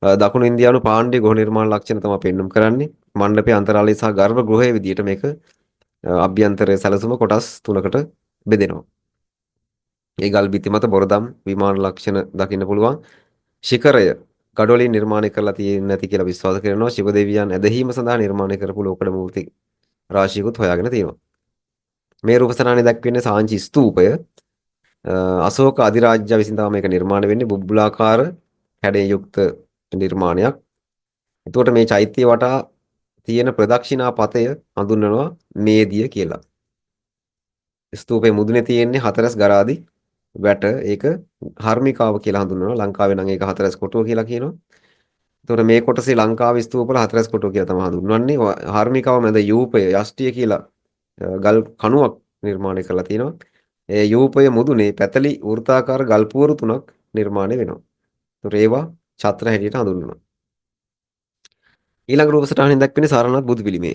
දකුණු ඉන්දියානු පාණ්ඩ්‍ය ගෘහ නිර්මාණ ලක්ෂණ තමයි පෙන්눔 කරන්නේ. මණ්ඩපයේ අන්තරාලය සහ ගර්භ ගෘහයේ විදියට මේක අභ්‍යන්තරයේ සැලසුම කොටස් තුනකට බෙදෙනවා. ඒ ගල් බිත්ති මත බොරදම් විමාන ලක්ෂණ දකින්න පුළුවන්. ශිඛරය ගඩොලින් නිර්මාණය කරලා තියෙන්නේ නැති කියලා විශ්වාස කරනවා. ශිව දෙවියන් ඇදහිීම සඳහා නිර්මාණය කරපු ලෝකඩ මූර්ති රාශියකුත් හොයාගෙන තියෙනවා. මේ රූප සටහනේ දැක්වෙන්නේ සාංචි ස්තූපය. අශෝක අධිරාජ්‍ය විසින් තමයි මේක නිර්මාණය වෙන්නේ. බුබ්බුලාකාර හැඩයෙන් යුක්ත නිර්මාණයක්. එතකොට මේ චෛත්‍ය වටා තියෙන ප්‍රදක්ෂිනා පතය හඳුන්වනවා මේදිය කියලා. ස්තූපයේ මුදුනේ තියෙන්නේ හතරස් ගරාදි වැට. ඒක හර්මිකාව කියලා හඳුන්වනවා. ලංකාවේ නම් ඒක හතරස් කොටුව කියලා කියනවා. එතකොට මේ කොටසේ ලංකාවේ ස්තූප වල හතරස් කොටුව කියලා තමයි හඳුන්වන්නේ. හර්මිකාව මැද යූපය යෂ්ටිය කියලා ගල් කණුවක් නිර්මාණය කරලා තියෙනවා. ඒ යූපය මුදුනේ පැතලි වෘත්තාකාර ගල් පුවරු තුනක් නිර්මාණය වෙනවා. එතකොට ඒවා ඡත්‍ර හැටියට හඳුන්වනවා. ඊළඟ රූප සටහනින් දැක්වෙන්නේ සාරනාත් බුදු පිළිමය.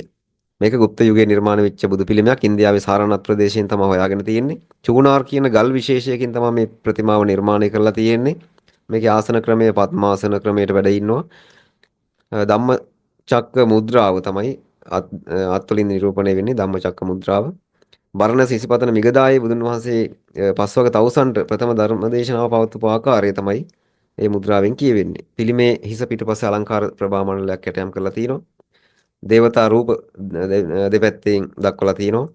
මේක ගුප්ත යුගයේ නිර්මාණය වෙච්ච බුදු පිළිමයක්. ඉන්දියාවේ සාරනාත් ප්‍රදේශයෙන් තමයි හොයාගෙන තියෙන්නේ. චුනාර් කියන ගල් විශේෂයකින් තමයි මේ ප්‍රතිමාව නිර්මාණය කරලා තියෙන්නේ. මේකේ ආසන ක්‍රමය පద్මාසන ක්‍රමයට වැඩ ඉන්නවා. ධම්මචක්ක මුද්‍රාව තමයි අත්වලින් නිරූපණය වෙන්නේ ධම්මචක්ක මුද්‍රාව. බරණැස ඉසිපතන මිගදායේ බුදුන් වහන්සේ පස්වග තවුසන්ට ප්‍රථම ධර්ම දේශනාව පවත්වපු ආකාරය තමයි මේ මුද්‍රාවෙන් කියවෙන්නේ. පිළිමේ හිස පිටුපස්සේ අලංකාර ප්‍රභා මණ්ඩලයක් කැටයම් කරලා තිනවා. දේවතා රූප දෙපැත්තෙන් දක්වලා තිනවා.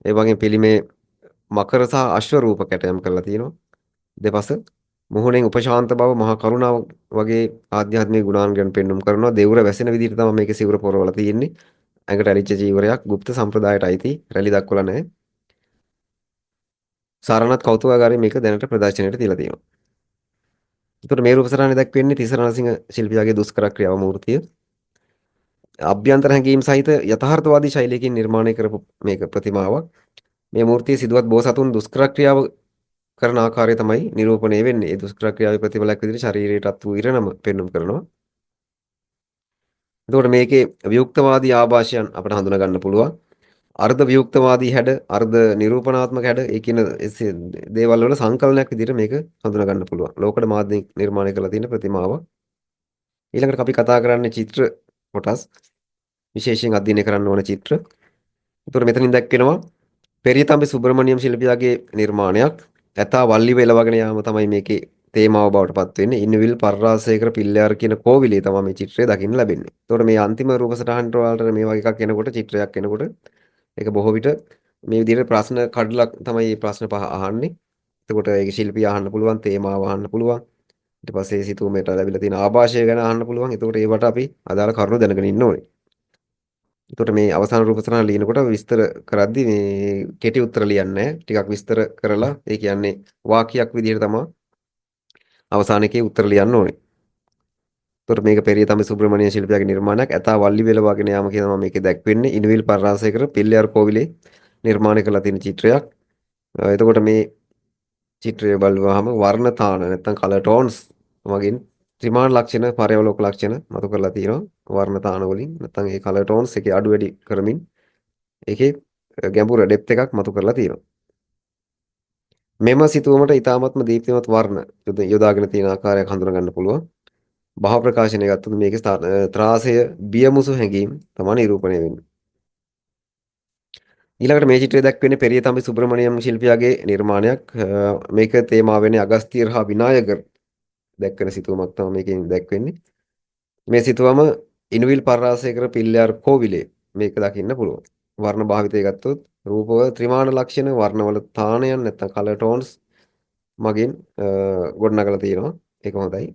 ඒ වගේම පිළිමේ මකර සහ අශ්ව රූප කැටයම් කරලා තිනවා. දෙපස මුහුණෙන් උපශාන්ත බව මහා කරුණාව වගේ ආධ්‍යාත්මික ගුණාංගයන් පෙන්눔 කරනවා. දෙවුර වැසෙන විදිහට තමයි මේකේ සිවුර පොරවලා තියෙන්නේ. ඇඟට ඇලිච්ච චීවරයක් গুপ্ত සම්ප්‍රදායට අයිති රැලි දක්වලා නැහැ. සාරනාත් කෞතුකාගාරයේ මේක දැනට ප්‍රදර්ශනයට තියලා තියෙනවා. ඒතකොට මේ රූප සටහනේ දැක්වෙන්නේ තිසරණ සිංහ ශිල්පියාගේ දුෂ්කර ක්‍රියාව මූර්තිය. අභ්‍යන්තර හැඟීම් සහිත යථාර්ථවාදී ශෛලියකින් නිර්මාණය කරපු මේක ප්‍රතිමාවක්. මේ මූර්තිය සිදුවත් බෝසතුන් දුෂ්කර ක්‍රියාව කරන ආකාරය තමයි නිරූපණය වෙන්නේ. ඒ දුෂ්කර ක්‍රියාවේ ප්‍රතිඵලයක් විදිහට ශරීරයටත් වූ ඉරණම පෙන්눔 කරනවා. එතකොට මේකේ වියුක්තවාදී ආభాෂයන් අපිට හඳුනා ගන්න පුළුවන්. අර්ධ වියුක්තවාදී හැඩ, අර්ධ නිරූපණාත්මක හැඩ, ඒ කියන දේවල් වල සංකලනයක් විදිහට මේක හඳුනා ගන්න පුළුවන්. ලෝකඩ මාධ්‍යෙන් නිර්මාණය කරලා තියෙන ප්‍රතිමාව. ඊළඟට අපි කතා කරන්නේ චිත්‍ර කොටස්. විශේෂයෙන් අධ්‍යයනය කරන්න ඕන චිත්‍ර. ඒතකොට මෙතනින් දැක්වෙනවා පෙරියතම්බි සුබ්‍රමණ්‍යම් ශිල්පියාගේ නිර්මාණයක්. ඇතා වල්ලිව එලවගෙන යාම තමයි මේකේ තේමාව බවට පත් වෙන්නේ. ඉන්විල් පර්රාසේකර පිල්ලයාර කියන කෝවිලේ තමයි මේ චිත්‍රය දකින්න ලැබෙන්නේ. ඒතකොට මේ අන්තිම රූප සටහනට වලට මේ වගේ එකක් එනකොට චිත්‍රයක් එනකොට ඒක බොහෝ විට මේ විදිහට ප්‍රශ්න කඩලා තමයි මේ ප්‍රශ්න පහ අහන්නේ. එතකොට ඒක ශිල්පිය අහන්න පුළුවන්, තේමාව අහන්න පුළුවන්. ඊට පස්සේ සිතුවමට ලැබිලා තියෙන ආభాෂය ගැන අහන්න පුළුවන්. එතකොට ඒවට අපි අදාළ කරුණු දැනගෙන ඉන්න ඕනේ. එතකොට මේ අවසාන රූප සටහන ලියනකොට විස්තර කරද්දි මේ කෙටි උත්තර ලියන්නේ නැහැ. ටිකක් විස්තර කරලා ඒ කියන්නේ වාක්‍යයක් විදිහට තමයි අවසාන එකේ උත්තර ලියන්න ඕනේ. එතකොට මේක පෙරියතම්බි සුබ්‍රමණ්‍ය ශිල්පියාගේ නිර්මාණයක්. ඇතා වල්ලි වෙලවාගෙන යාම කියනවා මේකේ දැක්වෙන්නේ. ඉනුවිල් පරාසයකර පිල්ලයාර් කෝවිලේ නිර්මාණය කරලා තියෙන චිත්‍රයක්. එතකොට මේ චිත්‍රය බලුවාම වර්ණ තාන නැත්නම් කලර් ටෝන්ස් වගේ ත්‍රිමාණ ලක්ෂණ පරයවලෝක ලක්ෂණ මතු කරලා තියෙනවා. වර්ණ තාන වලින් නැත්නම් ඒ කලර් ටෝන්ස් එකේ අඩු වැඩි කරමින් ඒකේ ගැඹුර ඩෙප්ත් එකක් මතු කරලා තියෙනවා. මෙම සිතුවමට ඊ타ත්ම දීප්තිමත් වර්ණ යොදාගෙන තියෙන ආකාරයක් හඳුනා ගන්න පුළුවන්. භාව ප්‍රකාශනය ගත්තොත් මේකේ ත්‍රාසය බියමුසු හැඟීම් තමයි නිරූපණය වෙන්නේ. ඊළඟට මේ චිත්‍රය දැක්වෙන්නේ පෙරියතම්බි සුබ්‍රමණ්‍යම් ශිල්පියාගේ නිර්මාණයක්. මේක තේමා වෙන්නේ අගස්තියර් හා විනායකර් දැක්වෙන සිතුවමක් තමයි මේකෙන් දැක්වෙන්නේ. මේ සිතුවම ඉනුවිල් පරාසයකර පිල්ලයාර් කෝවිලේ මේක දකින්න පුළුවන්. වර්ණ භාවිතය ගත්තොත් රූපව ත්‍රිමාණ ලක්ෂණ වර්ණවල තාණයන් නැත්නම් කලර් ටෝන්ස් මගින් ගොඩනගලා තියෙනවා. ඒක හොඳයි.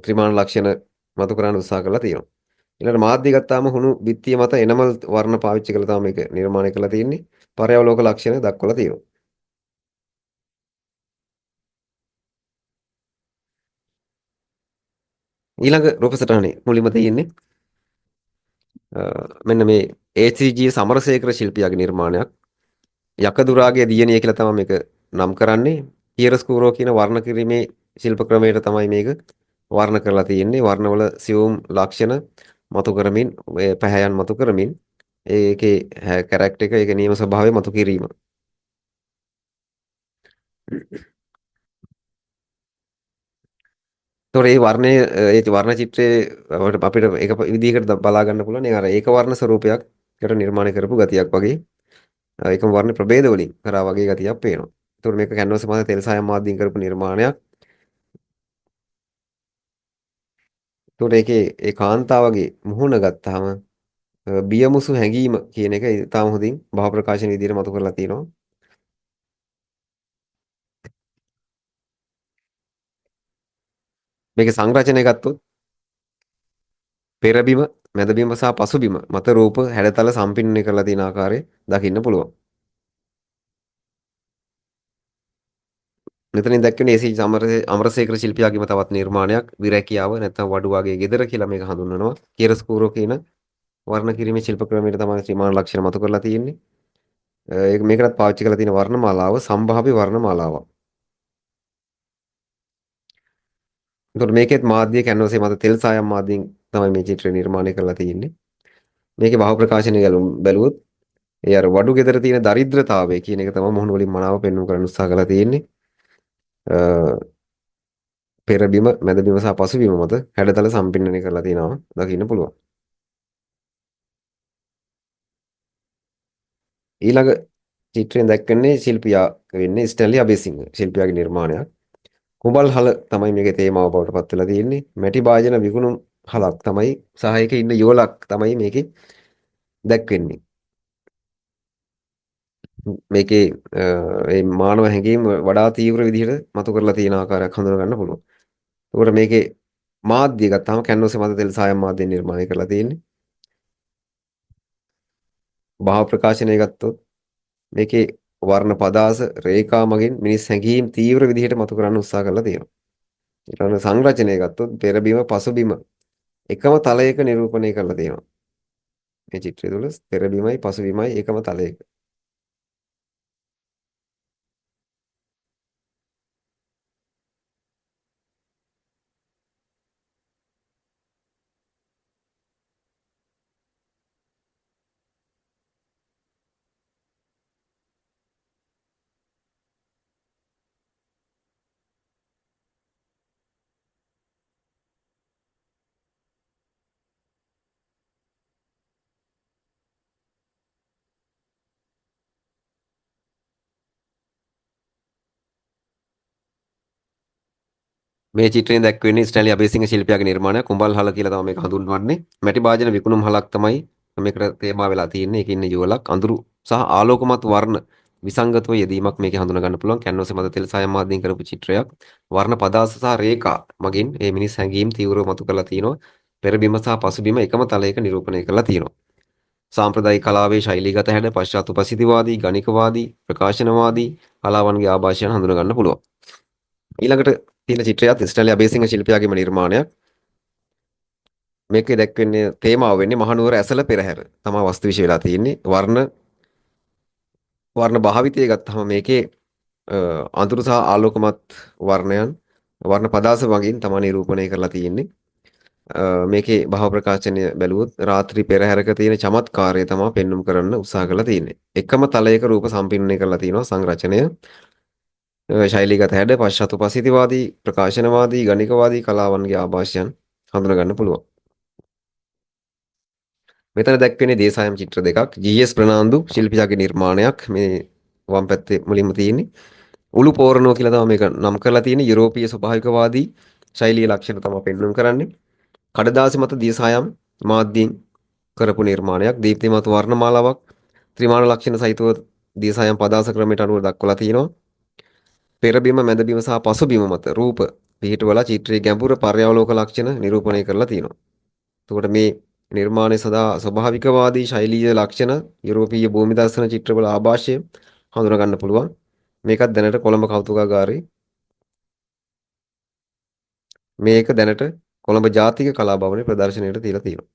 ත්‍රිමාණ ලක්ෂණ මතු කරන්න උත්සාහ කරලා තියෙනවා. ඊළඟට මාධ්‍ය ගත්තාම හුණු බිත්තිය මත එනමල් වර්ණ පාවිච්චි කරලා තමයි මේක නිර්මාණය කරලා තියෙන්නේ. පර්යාවලෝක ලක්ෂණ දක්වලා තියෙනවා. ඊළඟ රූප සටහනේ මුලින්ම තියෙන්නේ මෙන්න මේ ඒ.සී.ජී. සමරසේකර ශිල්පියාගේ නිර්මාණයක්. යකදුරාගේ දියණිය කියලා තමයි මේක නම් කරන්නේ. කියරස්කූරෝ කියන වර්ණ කිරීමේ ශිල්ප ක්‍රමයට තමයි මේක වර්ණ කරලා තියෙන්නේ. වර්ණවල සියුම් ලක්ෂණ මතු කරමින් පැහැයන් මතු කරමින් ඒකේ කැරක්ටර් එක ඒකේ නියම ස්වභාවය මතු කිරීම. ඒතකොට මේ වර්ණයේ ඒ වර්ණ චිත්‍රයේ අපිට එක විදිහකට බලා ගන්න පුළුවන්. ඒ අර ඒක වර්ණ ස්වරූපයකට නිර්මාණය කරපු ගතියක් වගේ. ඒකම වර්ණ ප්‍රභේද වලින් කරා වගේ ගතියක් පේනවා. ඒතකොට මේක කැන්වස් මත තෙල් සායම් මාධ්‍යයෙන් කරපු නිර්මාණයක්. ඒතකොට ඒකේ ඒ කාන්තාවගේ මුහුණ ගත්තාම බියමුසු හැඟීම කියන එක ඉතාම හොඳින් භාව ප්‍රකාශන විදිහට මතු කරලා තියෙනවා. මේකේ සංරචනය ගත්තොත් පෙරබිම, මැදබිම සහ පසුබිම මත රූප හැඩතල සම්පින්නනය කරලා තියෙන ආකාරය දකින්න පුළුවන්. මෙතනින් දැක්වෙන ඒ.සී. අමරසේකර ශිල්පියාගේම තවත් නිර්මාණයක් විරැකියාව නැත්නම් වඩුවාගේ ගෙදර කියලා මේක හඳුන්වනවා. කියරස්කූරෝ කියන වර්ණ කිරීමේ ශිල්ප ක්‍රමයට තමයි ත්‍රිමාණ ලක්ෂණ මතු කරලා තියෙන්නේ. ඒක මේකටත් පාවිච්චි කරලා තියෙන වර්ණමාලාව සම්භාව්‍ය වර්ණමාලාවක්. එතකොට මේකෙත් මාධ්‍ය කැන්වසේ මත තෙල් සායම් මාධ්‍යයෙන් තමයි මේ චිත්‍රය නිර්මාණය කරලා තියෙන්නේ. මේකේ බහු ප්‍රකාශනය බැලුවොත් ඒ අර වඩු ගෙදර තියෙන දරිද්‍රතාවය කියන එක තමයි මොහොන වලින් මනාව පෙන්වන්න කරන්න උත්සාහ කරලා තියෙන්නේ. පෙරබිම, මැදබිම සහ පසුබිම මත හැඩතල සම්පින්නනය කරලා තියෙනවා දකින්න පුළුවන්. ඊළඟ චිත්‍රයෙන් දැක්වෙන්නේ ශිල්පියා වෙන්නේ ස්ටැන්ලි අබේසිංහ ශිල්පියාගේ නිර්මාණයක්. කුඹල් හල තමයි මේකේ තේමාව බවට පත් වෙලා තියෙන්නේ. මැටි භාජන විකුණුම් හලක් තමයි සහ ඒකේ ඉන්න යුවලක් තමයි මේකේ දැක්වෙන්නේ. මේකේ මේ මානව හැඟීම් වඩා තීව්‍ර විදිහට මතු කරලා තියෙන ආකාරයක් හඳුනා ගන්න පුළුවන්. ඒකට මේකේ මාධ්‍ය ගත්තාම කැන්වස් මත තෙල් සායම් මාධ්‍ය නිර්මාණය කරලා තියෙන්නේ. භාව ප්‍රකාශනය ගත්තොත් මේකේ වර්ණ පදාස රේඛා මගින් මිනිස් හැඟීම් තීව්‍ර විදිහට මතු කරන්න උත්සාහ කරලා තියෙනවා. ඊළඟ සංරචනය ගත්තොත් පෙරබිම පසුබිම එකම තලයක නිරූපණය කරලා තියෙනවා. මේ චිත්‍රය තුළ පෙරබිමයි පසුබිමයි එකම තලයක. මේ චිත්‍රයෙන් දැක්වෙන්නේ ස්ටැන්ලි අබේසිංහ ශිල්පියාගේ නිර්මාණයක්. කුඹල් හල කියලා තමයි මේක හඳුන්වන්නේ. මැටි භාජන විකුණුම් හලක් තමයි මේකට තේමා වෙලා තියෙන්නේ. ඒකේ ඉන්න යුවලක් අඳුරු සහ ආලෝකමත් වර්ණ විසංගතව යෙදීමක් මේකේ හඳුනා ගන්න පුළුවන්. කැන්වස් මත තෙල් සායම් මාධ්‍යයෙන් කරපු චිත්‍රයක්. වර්ණ පදාස සහ රේඛා මගින් මේ මිනිස් හැඟීම් තීව්‍රව මතු කරලා තිනවා. පෙරබිම සහ පසුබිම එකම තලයක නිරූපණය කරලා තියෙනවා. සාම්ප්‍රදායික කලාවේ ශෛලීගත හැඩ පශ්චාත් උපසිතිවාදී, ගණිකවාදී, ප්‍රකාශනවාදී කලාවන්ගේ ආభాෂයන් හඳුනා ගන්න පුළුවන්. ඊළඟට තියෙන චිත්‍රයත් ස්ටැන්ලි අබේසිංහ ශිල්පියාගේම නිර්මාණයක්. මේකේ දැක්වෙන්නේ තේමාව වෙන්නේ මහනුවර ඇසළ පෙරහැර. තමයි වස්තු විශේෂ වෙලා තියෙන්නේ. වර්ණ භාවිතය ගත්තහම මේකේ අඳුරු සහ ආලෝකමත් වර්ණයන් වර්ණ පදාස වගින් තමයි නිරූපණය කරලා තියෙන්නේ. මේකේ භාව ප්‍රකාශනය බැලුවොත් රාත්‍රී පෙරහැරක තියෙන චමත්කාරය තමයි පෙන්눔 කරන්න උත්සාහ කරලා තියෙන්නේ. එකම තලයක රූප සම්පින්නනය කරලා තියෙනවා සංරචනය. ශෛලීගත හැඩ පශ්චාත්තුපසිතවාදී ප්‍රකාශනවාදී ගණිකවාදී කලාවන්ගේ ආభాෂයන් හඳුනා ගන්න පුළුවන්. මෙතන දැක්වෙන්නේ දේසායම් චිත්‍ර දෙකක්. ජී.එස්. ප්‍රනාන්දු ශිල්පියාගේ නිර්මාණයක්. මේ වම් පැත්තේ මුලින්ම තියෙන්නේ. උළු පෝරණෝ කියලා තමයි මේක නම් කරලා තියෙන්නේ. යුරෝපීය ස්වභාවිකවාදී ශෛලීය ලක්ෂණ තමයි පෙන්වන්න කරන්නේ. කඩදාසි මත දේසායම් මාධ්‍යයෙන් කරපු නිර්මාණයක්. දීප්තිමත් වර්ණමාලාවක් ත්‍රිමාණ ලක්ෂණ සහිතව දේසායම් පදාස ක්‍රමයට අනුව දක්වලා තියෙනවා. පෙරබිම මැදබිම සහ පසුබිම මත රූප පිහිටවලා චිත්‍රයේ ගැඹුර පර්යාවලෝක ලක්ෂණ නිරූපණය කරලා තියෙනවා. එතකොට මේ නිර්මාණය සදා ස්වභාවිකවාදී ශෛලීය ලක්ෂණ යුරෝපීය භූමි දර්ශන චිත්‍රවල ආభాෂය හඳුනා ගන්න පුළුවන්. මේකත් දැනට කොළඹ කෞතුකාගාරයේ මේක දැනට කොළඹ ජාතික කලා භවනයේ ප්‍රදර්ශනයට තියලා තියෙනවා.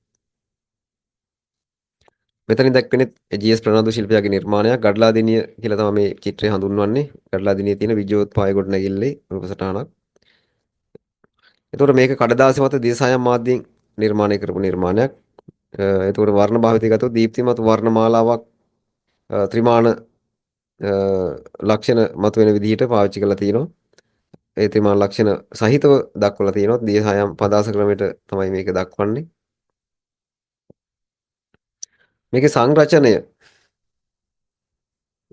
මෙතනින් දැක්වෙන්නේ ජී.එස්. ප්‍රනාන්දු ශිල්පියාගේ නිර්මාණයක්. ගඩලාදිනිය කියලා තමයි මේ චිත්‍රය හඳුන්වන්නේ. ගඩලාදිනියේ තියෙන විජයෝත්පාය ගොඩනැගිල්ලේ රූප සටහනක්. එතකොට මේක කඩදාසි මත දේසායම් මාධ්‍යයෙන් නිර්මාණය කරපු නිර්මාණයක්. එතකොට වර්ණ භාවිතය ගත්තොත් දීප්තිමත් වර්ණමාලාවක් ත්‍රිමාණ ලක්ෂණ මතුවෙන විදිහට පාවිච්චි කරලා තියෙනවා. ඒ ත්‍රිමාණ ලක්ෂණ සහිතව දක්වලා තියෙනවා. දේසායම් පදාස ක්‍රමයට තමයි මේක දක්වන්නේ. මේකේ සංරචනය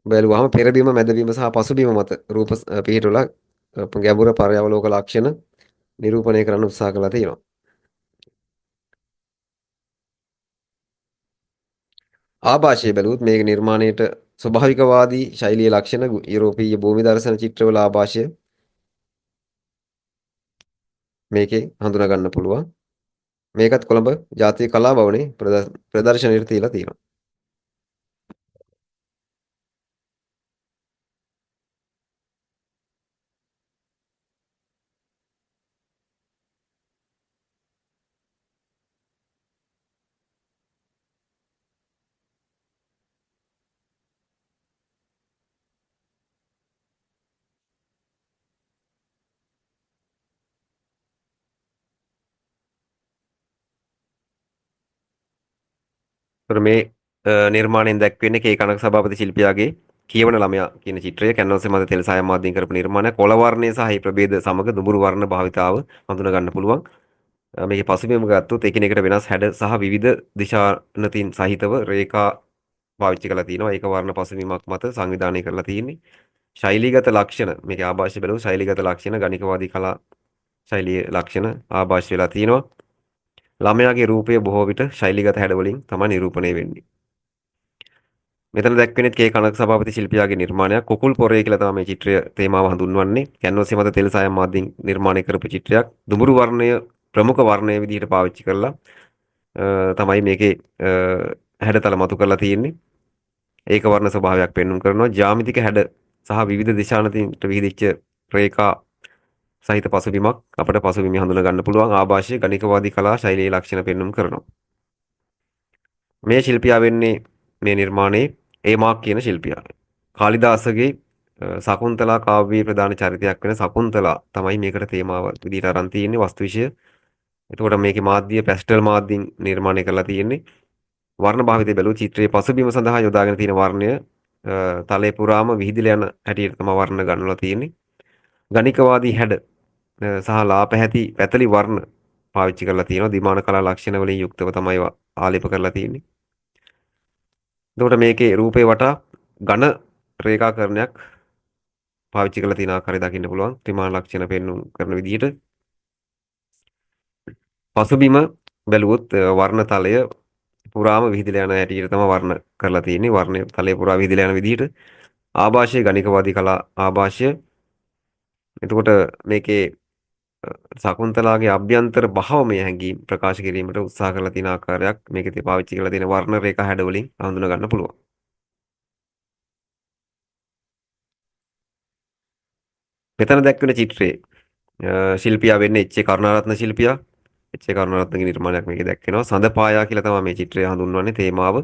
බැලුවාම පෙරබිම මැදබිම සහ පසුබිම මත රූප පිහිටුලා ගැඹුර පර්යාවලෝක ලක්ෂණ නිරූපණය කරන්න උත්සාහ කළා තියෙනවා. ආభాෂය බැලුවොත් මේක නිර්මාණයට ස්වභාවිකවාදී ශෛලීය ලක්ෂණ යුරෝපීය භූමි දර්ශන චිත්‍රවල ආభాෂය මේකේ හඳුනා ගන්න පුළුවන්. මේකත් කොළඹ ජාතික කලා භවනේ ප්‍රදර්ශනයට තියලා තියෙනවා. ඒතර මේ නිර්මාණයෙන් දැක්වෙන්නේ කේ කනක සභාපති ශිල්පියාගේ කියවන ළමයා කියන චිත්‍රය කැන්වස් මත තෙල් සායම් මාධ්‍යයෙන් කරපු නිර්මාණයක්. කොළ වර්ණය සහ ඒ ප්‍රභේද සමග දුඹුරු වර්ණ භාවිතාව හඳුනා ගන්න පුළුවන්. මේකේ පසුබිම ගත්තොත් එකිනෙකට වෙනස් හැඩ සහ විවිධ දිශානතින් සහිතව රේඛා පාවිච්චි කරලා තියෙනවා. ඒක වර්ණ පසුබිමක් මත සංවිධානය කරලා තියෙන්නේ. ශෛලීගත ලක්ෂණ මේකේ ආభాෂය බලමු. ශෛලීගත ලක්ෂණ ගණිකවාදී කලා ශෛලීය ලක්ෂණ ආభాෂය වෙලා තියෙනවා. ළමයාගේ රූපය බොහෝ විට ශෛලීගත හැඩ වලින් තමයි නිරූපණය වෙන්නේ. මෙතන දැක්වෙන්නේ කේ කනක සභාපති ශිල්පියාගේ නිර්මාණයක්. කුකුල් පොරේ කියලා තමයි මේ චිත්‍රය තේමාව හඳුන්වන්නේ. කැන්වස් මත තෙල් සායම් මාධ්‍යයෙන් නිර්මාණය කරපු චිත්‍රයක්. දුඹුරු වර්ණය ප්‍රමුඛ වර්ණය විදිහට පාවිච්චි කරලා තමයි මේකේ හැඩතල මතු කරලා තියෙන්නේ. ඒක වර්ණ ස්වභාවයක් පෙන්වන්න කරනවා. ජ්‍යාමිතික හැඩ සහ විවිධ දිශානතින්ට විහිදිච්ච රේඛා සහිත පසුබිමක් අපට පසුබිම හඳුනා ගන්න පුළුවන්. ආభాෂය ගණිකවාදී කලා ශෛලීය ලක්ෂණ පෙන්වන්න කරනවා. මේ ශිල්පියා වෙන්නේ මේ නිර්මාණයේ ඒමාක් කියන ශිල්පියා. කාලිදාසගේ සකුන්තලා කාව්‍යයේ ප්‍රධාන චරිතයක් වෙන සකුන්තලා තමයි මේකට තේමාව විදිහට අරන් තියෙන්නේ වස්තු විෂය. එතකොට මේකේ මාධ්‍ය පැස්ටල් මාධ්‍යින් නිර්මාණය කරලා තියෙන්නේ. වර්ණ භාවිතය බැලුව චිත්‍රයේ පසුබිම සඳහා යොදාගෙන තියෙන වර්ණය තලයේ පුරාම විහිදලා යන හැටියට තමයි වර්ණ ගන්නලා තියෙන්නේ. ගණිකවාදී හැඩ සහ ලාපැහැති පැතලි වර්ණ පාවිච්චි කරලා තියෙනවා. දිමාන කලා ලක්ෂණ වලින් යුක්තව තමයි ආලේප කරලා තියෙන්නේ. එතකොට මේකේ රූපේ වටා ඝන රේඛාකරණයක් පාවිච්චි කරලා තියෙන ආකාරය දකින්න පුළුවන්. ත්‍රිමාන ලක්ෂණ පෙන්වන කරන විදිහට. පසුබිම බැලුවොත් වර්ණ තලය පුරාම විහිදලා යන හැටියට තමයි වර්ණ කරලා තියෙන්නේ. වර්ණය තලය පුරා විහිදලා යන විදිහට. ආభాෂය ගණිකවාදී කලා ආభాෂය. එතකොට මේකේ සකුන්තලාගේ අභ්‍යන්තර භාවමය හැඟීම් ප්‍රකාශ කිරීමට උත්සාහ කරලා තියෙන ආකාරයක් මේකේ පාවිච්චි කරලා තියෙන වර්ණ රේඛා හැඩ වලින් හඳුනා ගන්න පුළුවන්. මෙතන දැක්වෙන චිත්‍රයේ ශිල්පියා වෙන්නේ එච්.ඒ. කරුණාරත්න ශිල්පියා. එච්.ඒ. කරුණාරත්නගේ නිර්මාණයක් මේකේ දැක්වෙනවා. සඳපායා කියලා තමයි මේ චිත්‍රය හඳුන්වන්නේ තේමාව.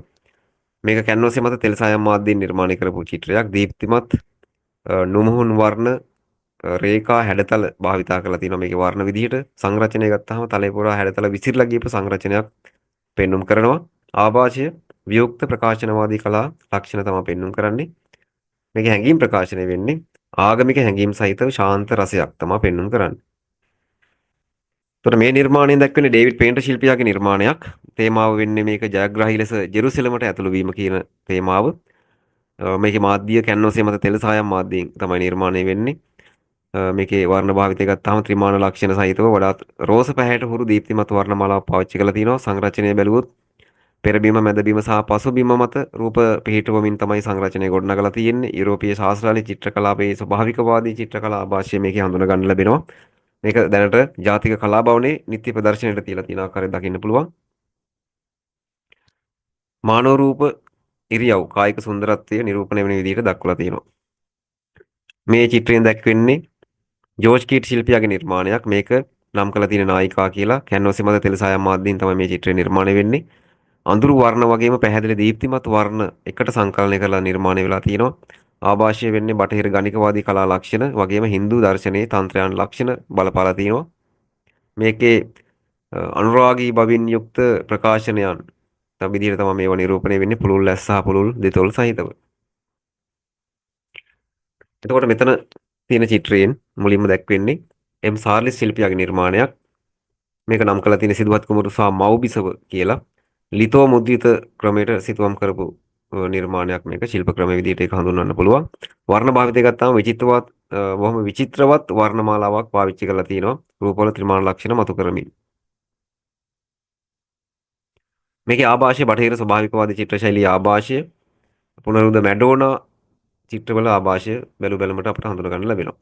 මේක කැන්වස් මත තෙල් සායම් මාධ්‍යයෙන් නිර්මාණය කරපු චිත්‍රයක්. දීප්තිමත් නුමුහුන් වර්ණ රේඛා හැඩතල භාවිතා කරලා තියෙනවා මේකේ වර්ණ විදිහට. සංරචනය ගත්තාම තලේ පුරා හැඩතල විසිරලා ගියපු සංරචනයක් පෙන්눔 කරනවා. ආభాෂය වියුක්ත ප්‍රකාශනවාදී කලා ලක්ෂණ තමයි පෙන්눔 කරන්නේ. මේක හැඟීම් ප්‍රකාශනය වෙන්නේ ආගමික හැඟීම් සහිතව ශාන්ත රසයක් තමයි පෙන්눔 කරන්නේ. එතකොට මේ නිර්මාණයෙන් දැක්වෙන්නේ ඩේවිඩ් පේන්ටර් ශිල්පියාගේ නිර්මාණයක්. තේමාව වෙන්නේ මේක ජයග්‍රාහී ලෙස ජෙරුසලමට ඇතුළු වීම කියන තේමාව. මේකේ මාධ්‍ය කැන්වසේ මත තෙල් සායම් මාධ්‍යයෙන් තමයි නිර්මාණය වෙන්නේ. මේකේ වර්ණ භාවිතය ගත්තාම ත්‍රිමාණ ලක්ෂණ සහිතව වඩාත් රෝස පැහැයට හුරු දීප්තිමත් වර්ණමාලාවක් පාවිච්චි කරලා තිනවා. සංරචනය බැලුවොත් පෙරබිම මැදබිම සහ පසුබිම මත රූප පිහිටුවමින් තමයි සංරචනය ගොඩනගලා තියෙන්නේ. යුරෝපීය ශාස්ත්‍රාලේ චිත්‍රකලාපයේ ස්වභාවිකවාදී චිත්‍රකලා ආభాෂය මේකේ හඳුනා ගන්න ලැබෙනවා. මේක දැනට ජාතික කලා භවනයේ නිත්‍ය ප්‍රදර්ශනයට තියලා තියෙන ආකාරය දකින්න පුළුවන්. මානව රූප ඉරියව් කායික සුන්දරත්වය නිරූපණය වෙන විදිහට දක්වලා තියෙනවා. මේ චිත්‍රයෙන් දැක්වෙන්නේ ජෝර්ජ් කීට් ශිල්පියාගේ නිර්මාණයක්. මේක නම් කරලා තියෙන නායිකා කියලා කැන්වස් මත තෙල් සායම් මාධ්‍යයෙන් තමයි මේ චිත්‍රය නිර්මාණය වෙන්නේ. අඳුරු වර්ණ වගේම පැහැදිලි දීප්තිමත් වර්ණ එකට සංකලනය කරලා නිර්මාණය වෙලා තියෙනවා. ආభాෂය වෙන්නේ බටහිර ගණිකවාදී කලා ලක්ෂණ වගේම Hindu දර්ශනයේ තන්ත්‍රයන් ලක්ෂණ බලපාලා තියෙනවා. මේකේ අනුරාගී බවින් යුක්ත ප්‍රකාශනයන් තම විදිහට තමයි මේවා නිරූපණය වෙන්නේ පුළුල් ඇස් සහ පුළුල් දෙතොල් සහිතව. එතකොට මෙතන තියෙන චිත්‍රයෙන් මුලින්ම දැක්වෙන්නේ එම් සාර්ලිස් ශිල්පියාගේ නිර්මාණයක්. මේක නම් කරලා තියෙන සිදුවත් කුමරු සහ මව්බිසව කියලා. ලිතෝ මුද්‍රිත ක්‍රමයට සිතුවම් කරපු නිර්මාණයක් මේක ශිල්ප ක්‍රම විදිහට ඒක හඳුන්වන්න පුළුවන්. වර්ණ භාවිතය ගත්තාම විචිත්‍රවත් බොහොම විචිත්‍රවත් වර්ණමාලාවක් පාවිච්චි කරලා තිනවා. රූපවල ත්‍රිමාණ ලක්ෂණ මතු කරමින්. මේකේ ආభాෂය බටහිර ස්වභාවිකවාදී චිත්‍ර ශෛලියේ ආభాෂය පුනරුද මැඩෝනා චිත්‍රවල ආభాෂය බැලු බැලමට අපට හඳුනා ගන්න ලැබෙනවා.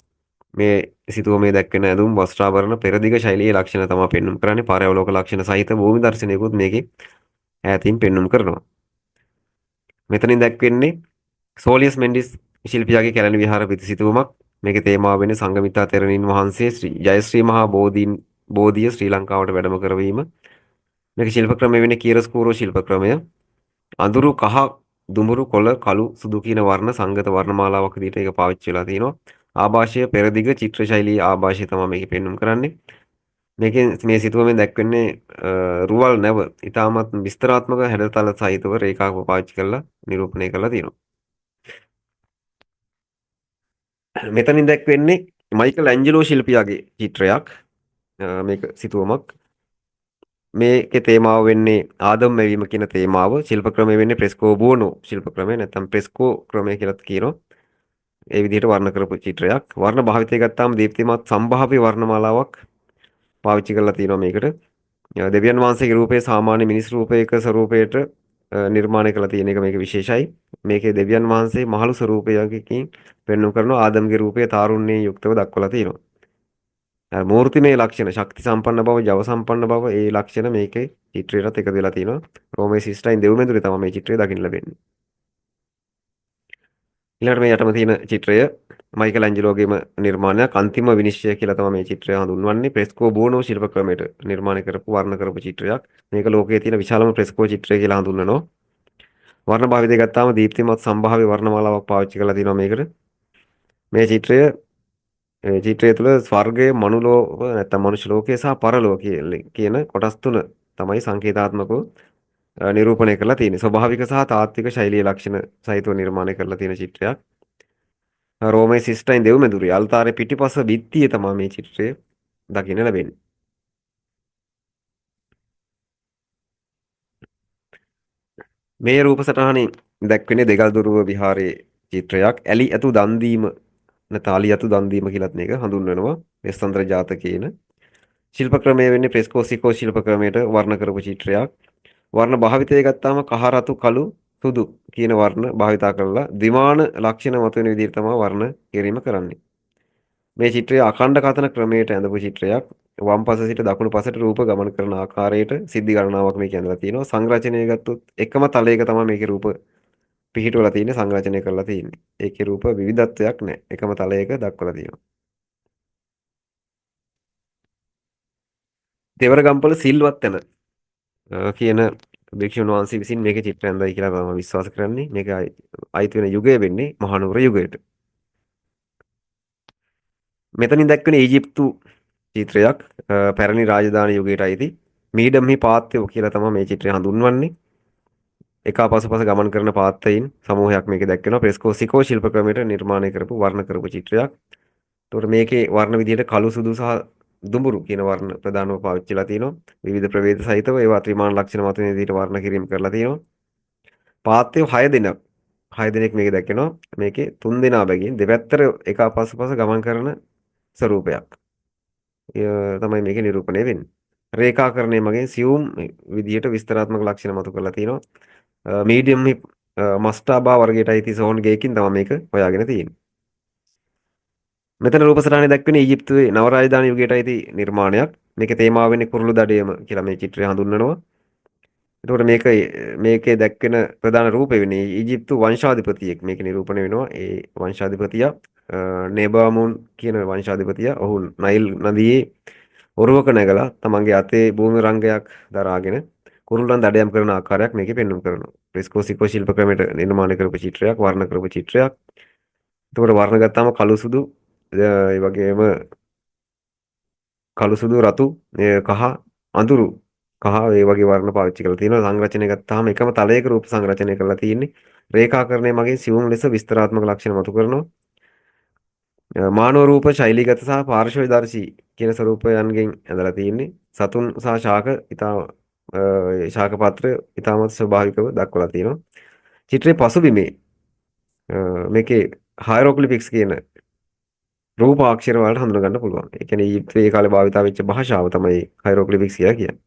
මේ සිතුවමේ දැක්වෙන ඇඳුම් වස්ත්‍රාභරණ පෙරදිග ශෛලියේ ලක්ෂණ තමයි පෙන්වුම් කරන්නේ. පාරාවලෝක ලක්ෂණ සහිත භූමි දර්ශනයකුත් මේකේ ඈතින් පෙන්වුම් කරනවා. මෙතනින් දැක්වෙන්නේ සෝලියස් මෙන්ඩිස් ශිල්පියාගේ කැලණි විහාර ප්‍රතිසිතුවමක්. මේකේ තේමාව වෙන්නේ සංඝමිත්තා තෙරණින් වහන්සේ ජයශ්‍රී මහා බෝධිය ශ්‍රී ලංකාවට වැඩම කරවීම. මේක ශිල්ප ක්‍රමය වෙන්නේ කීරස්කූරෝ ශිල්ප ක්‍රමය. අඳුරු කහ දුඹුරු කොළ කළු සුදු කියන වර්ණ සංගත වර්ණමාලාවක් විදිහට ඒක පාවිච්චි වෙලා තිනවා. ආభాෂය පෙරදිග චිත්‍ර ශෛලී ආభాෂය තමයි මේකේ පෙන්වුම් කරන්නේ. මේකෙන් මේ සිතුවමෙන් දැක්වෙන්නේ රුවල් නැව ඉතාමත් විස්තරාත්මක හැඩතල සහිතව රේඛාව පාවිච්චි කරලා නිරූපණය කරලා තියෙනවා. මෙතනින් දැක්වෙන්නේ මයිකල් ඇන්ජලෝ ශිල්පියාගේ චිත්‍රයක්. මේක සිතුවමක්. මේකේ තේමාව වෙන්නේ ආදම් මැවීම කියන තේමාව. ශිල්ප ක්‍රමය වෙන්නේ ප්‍රෙස්කෝ බෝනෝ ශිල්ප ක්‍රමය නැත්නම් ප්‍රෙස්කෝ ක්‍රමය කියලාත් කියනවා. ඒ විදිහට වර්ණ කරපු චිත්‍රයක්. වර්ණ භාවිතය ගත්තාම දීප්තිමත් සම්භාව්‍ය වර්ණමාලාවක් පාවිච්චි කරලා තියෙනවා මේකට. දෙවියන් වහන්සේගේ රූපය සාමාන්‍ය මිනිස් රූපයක ස්වරූපයට නිර්මාණය කරලා තියෙන එක මේක විශේෂයි. මේකේ දෙවියන් වහන්සේ මහලු ස්වරූපයකින් පෙන්වු කරනවා ආදම්ගේ රූපය තාරුණ්‍යයෙන් යුක්තව දක්වලා තියෙනවා. මූර්තිමය ලක්ෂණ ශක්ති සම්පන්න බව, ජව සම්පන්න බව ඒ ලක්ෂණ මේකේ චිත්‍රයටත් එකතු වෙලා තියෙනවා. රෝමේ සිස්ටයින් දෙව්මෙදුරේ තමයි මේ චිත්‍රය දකින්න ලැබෙන්නේ. ඊළඟට මේ යටම තියෙන චිත්‍රය මයිකල් ඇන්ජලෝගේම නිර්මාණයක් අන්තිම විනිශ්චය කියලා තමයි මේ චිත්‍රය හඳුන්වන්නේ. ප්‍රෙස්කෝ බෝනෝ ශිල්ප ක්‍රමයට නිර්මාණය කරපු වර්ණ කරපු චිත්‍රයක්. මේක ලෝකයේ තියෙන විශාලම ප්‍රෙස්කෝ චිත්‍රය කියලා හඳුන්වනවා. වර්ණ භාවිතය ගත්තාම දීප්තිමත් සම්භාව්‍ය වර්ණමාලාවක් පාවිච්චි කරලා තියෙනවා මේකට. මේ චිත්‍රය තුළ ස්වර්ගය, මනුලෝක නැත්නම් මනුෂ්‍ය ලෝකය සහ පරලෝක කියන කොටස් තුන තමයි සංකේතාත්මකව නිරූපණය කරලා තියෙන්නේ. ස්වභාවික සහ තාත්වික ශෛලීය ලක්ෂණ සහිතව නිර්මාණය කරලා තියෙන චිත්‍රයක්. රෝමේ සිස්ටයින් දෙව්මෙදුරේ අල්තාරේ පිටිපස බිත්තියේ තමයි මේ චිත්‍රය දකින්න ලැබෙන්නේ. මේ රූප සටහනේ දැක්වෙන්නේ දෙගල්දොරුව විහාරයේ චිත්‍රයක්. ඇලි ඇතු දන් දීම නැත්නම් අලි ඇතු දන් දීම කියලාත් මේක හඳුන්වනවා. වෙස්සන්තර ජාතකයේන ශිල්ප ක්‍රමය වෙන්නේ ප්‍රෙස්කෝසිකෝ ශිල්ප ක්‍රමයට වර්ණ කරපු චිත්‍රයක්. වර්ණ භාවිතය ගත්තාම කහ රතු කළු සුදු කියන වර්ණ භාවිතා කරලා ද්විමාන ලක්ෂණ මතුවෙන විදිහට තමයි වර්ණ කිරීම කරන්නේ. මේ චිත්‍රය අඛණ්ඩ කතන ක්‍රමයට ඇඳපු චිත්‍රයක්. වම් පස සිට දකුණු පසට රූප ගමන් කරන ආකාරයට සිද්ධි ගණනාවක් මේක ඇඳලා තියෙනවා. සංරචනය ගත්තොත් එකම තලයක තමයි මේකේ රූප පිහිටවලා තියෙන්නේ සංරචනය කරලා තියෙන්නේ. ඒකේ රූප විවිධත්වයක් නැහැ. එකම තලයක දක්වලා තියෙනවා. තෙවරගම්පොළ සිල්වත් තැන කියන භික්ෂුන් වහන්සේ විසින් මේකේ චිත්‍රය ඇඳයි කියලා මම විශ්වාස කරන්නේ. මේක අයිති වෙන යුගය වෙන්නේ මහනුවර යුගයට. මෙතනින් දැක්වෙන ඊජිප්තු චිත්‍රයක් පැරණි රාජධානි යුගයට අයිති මීඩම්හි පාත්‍යෝ කියලා තමයි මේ චිත්‍රය හඳුන්වන්නේ. එක පසුපස ගමන් කරන පාත්තයින් සමූහයක් මේකේ දැක්වෙනවා. ප්‍රෙස්කෝ සිකෝ ශිල්ප ක්‍රමයට නිර්මාණය කරපු වර්ණ කරපු චිත්‍රයක්. ඒතකොට මේකේ වර්ණ විදිහට කළු සුදු සහ දුඹුරු කියන වර්ණ ප්‍රධානව පාවිච්චිලා තිනවා. විවිධ ප්‍රභේද සහිතව ඒවා ත්‍රිමාණ ලක්ෂණ මත මේ විදිහට වර්ණ කිරීම කරලා තිනවා. පාත්තයෝ 6 දෙනෙක් 6 දෙනෙක් මේක දැක්කෙනවා. මේකේ 3 දෙනා බැගින් දෙපැත්තට එක පසුපස ගමන් කරන ස්වරූපයක්. තමයි මේකේ නිරූපණය වෙන්නේ. රේඛාකරණය මගින් සියුම් විදිහට විස්තරාත්මක ලක්ෂණ මතු කරලා තිනවා. මීඩියම් මස්ටාබා වර්ගයට අයිති සෝන් ගේකින් තමයි මේක හොයාගෙන තියෙන්නේ. මෙතන රූප සටහනේ දැක්වෙන ඊජිප්තුවේ නව රාජධානි යුගයට අයිති නිර්මාණයක්. මේකේ තේමාව වෙන්නේ කුරුළු දඩයම කියලා මේ චිත්‍රය හඳුන්වනවා. එතකොට මේකේ දැක්වෙන ප්‍රධාන රූපය වෙන්නේ ඊජිප්තු වංශාධිපතියෙක් මේක නිරූපණය වෙනවා. ඒ වංශාධිපතියා නෙබාමුන් කියන වංශාධිපතියා ඔහු නයිල් නදියේ ඔරුවක නැගලා තමන්ගේ අතේ භූමි රංගයක් දරාගෙන කුරුල්ලන් දඩයම් කරන ආකාරයක් මේකේ පෙන්වුම් කරනවා. ෆ්‍රෙස්කෝ සිකෝ ශිල්ප ක්‍රමයට නිර්මාණය කරපු චිත්‍රයක්, වර්ණ කරපු චිත්‍රයක්. එතකොට වර්ණ ගත්තාම කළු සුදු ඒ වගේම කළු සුදු රතු කහ අඳුරු කහ ඒ වගේ වර්ණ පාවිච්චි කරලා තියෙනවා. සංරචනය ගත්තාම එකම තලයක රූප සංරචනය කරලා තියෙන්නේ. රේඛාකරණය මගින් සියුම් ලෙස විස්තරාත්මක ලක්ෂණ මතු කරනවා. මානව රූප ශෛලීගත සහ පාර්ශ්වදර්ශී කියන ස්වරූපයන්ගෙන් ඇඳලා තියෙන්නේ. සතුන් සහ ශාක ඊටා ශාක පත්‍ර ඊටමත් ස්වභාවිකව දක්වලා තියෙනවා. චිත්‍රයේ පසුබිමේ මේකේ හයරෝග්ලිෆික්ස් කියන රූපාක්ෂර වලට හඳුනා ගන්න පුළුවන්. ඒ කියන්නේ ඊජිප්තුවේ ඒ කාලේ භාවිතා වෙච්ච භාෂාව තමයි හයරෝග්ලිෆික්ස් කියලා කියන්නේ.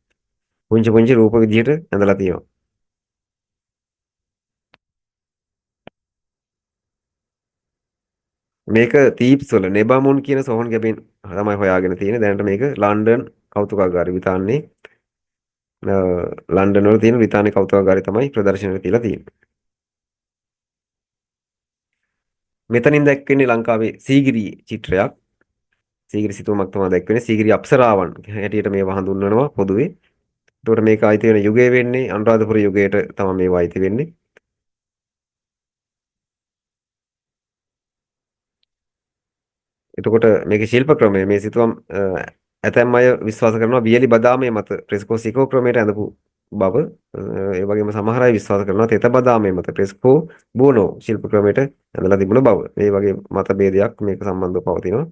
පුංචි පුංචි රූප විදිහට ඇඳලා තියෙනවා. මේක තීප්ස් වල නෙබමුන් කියන සොහොන් ගැබෙන් තමයි හොයාගෙන තියෙන්නේ. දැනට මේක ලන්ඩන් කෞතුකාගාරය විතාන්නේ ලන්ඩන් වල තියෙන විතානේ කෞතුකාගාරය තමයි ප්‍රදර්ශනයට තියලා තියෙන්නේ. මෙතනින් දැක්වෙන්නේ ලංකාවේ සීගිරි චිත්‍රයක්. සීගිරි සිතුවමක් තමයි දැක්වෙන්නේ. සීගිරි අප්සරාවන් හැටියට මේවා හඳුන්වනවා පොදුවේ. ඒතකොට මේක අයිති වෙන යුගය වෙන්නේ අනුරාධපුර යුගයට තමයි මේවා අයිති වෙන්නේ. එතකොට මේකේ ශිල්ප ක්‍රමය මේ සිතුවම් ඇතැම් අය විශ්වාස කරනවා වියලි බදාමයේ මත ප්‍රෙස්කෝ සිකෝ ක්‍රමයට ඇඳපු බව. ඒ වගේම සමහර අය විශ්වාස කරනවා තෙත බදාමයේ මත ප්‍රෙස්කෝ බෝනෝ ශිල්ප ක්‍රමයට ඇඳලා තිබුණ බව. මේ වගේ මතභේදයක් මේක සම්බන්ධව පවතිනවා.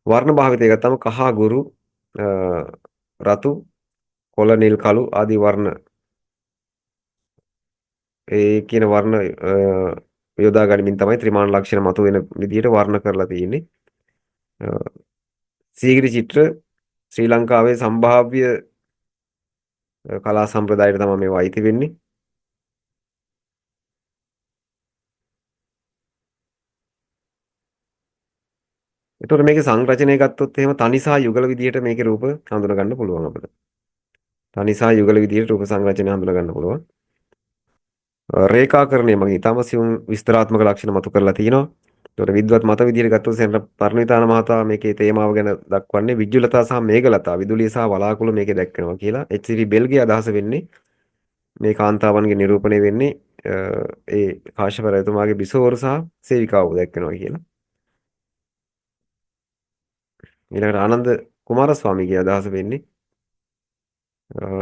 වර්ණ භාවිතය ගත්තම කහ ගුරු රතු කොළ නිල් කළු ආදී වර්ණ ඒ කියන වර්ණ යොදා ගනිමින් තමයි ත්‍රිමාණ ලක්ෂණ මතුවෙන විදිහට වර්ණ කරලා තියෙන්නේ. සීගිරි චිත්‍ර ශ්‍රී ලංකාවේ සම්භාව්‍ය කලා සම්ප්‍රදායට තමයි මේවා අයිති වෙන්නේ. ඒතකොට මේකේ සංරචනය ගත්තොත් එහෙම තනි සහ යුගල විදිහට මේකේ රූප හඳුනා ගන්න පුළුවන් අපිට. තනි සහ යුගල විදිහට රූප සංරචනය හඳුනා ගන්න පුළුවන්. රේඛාකරණය මගින් ඊටම සියුම් විස්තරාත්මක ලක්ෂණ මතු කරලා තිනවා. ඒතකොට විද්වත් මත විදිහට ගත්තොත් සෙන්ට පරණවිතාන මහතා මේකේ තේමාව ගැන දක්වන්නේ විජ්ජුලතා සහ මේඝලතා විදුලිය සහ වලාකුළු මේකේ දැක්වෙනවා කියලා. HCV බෙල්ගේ අදහස වෙන්නේ මේ කාන්තාවන්ගේ නිරූපණය වෙන්නේ ඒ කාශ්‍යප රජතුමාගේ බිසෝවරු සහ සේවිකාවෝ දැක්වෙනවා කියලා. ඊළඟට ආනන්ද කුමාරස්වාමීගේ අදහස වෙන්නේ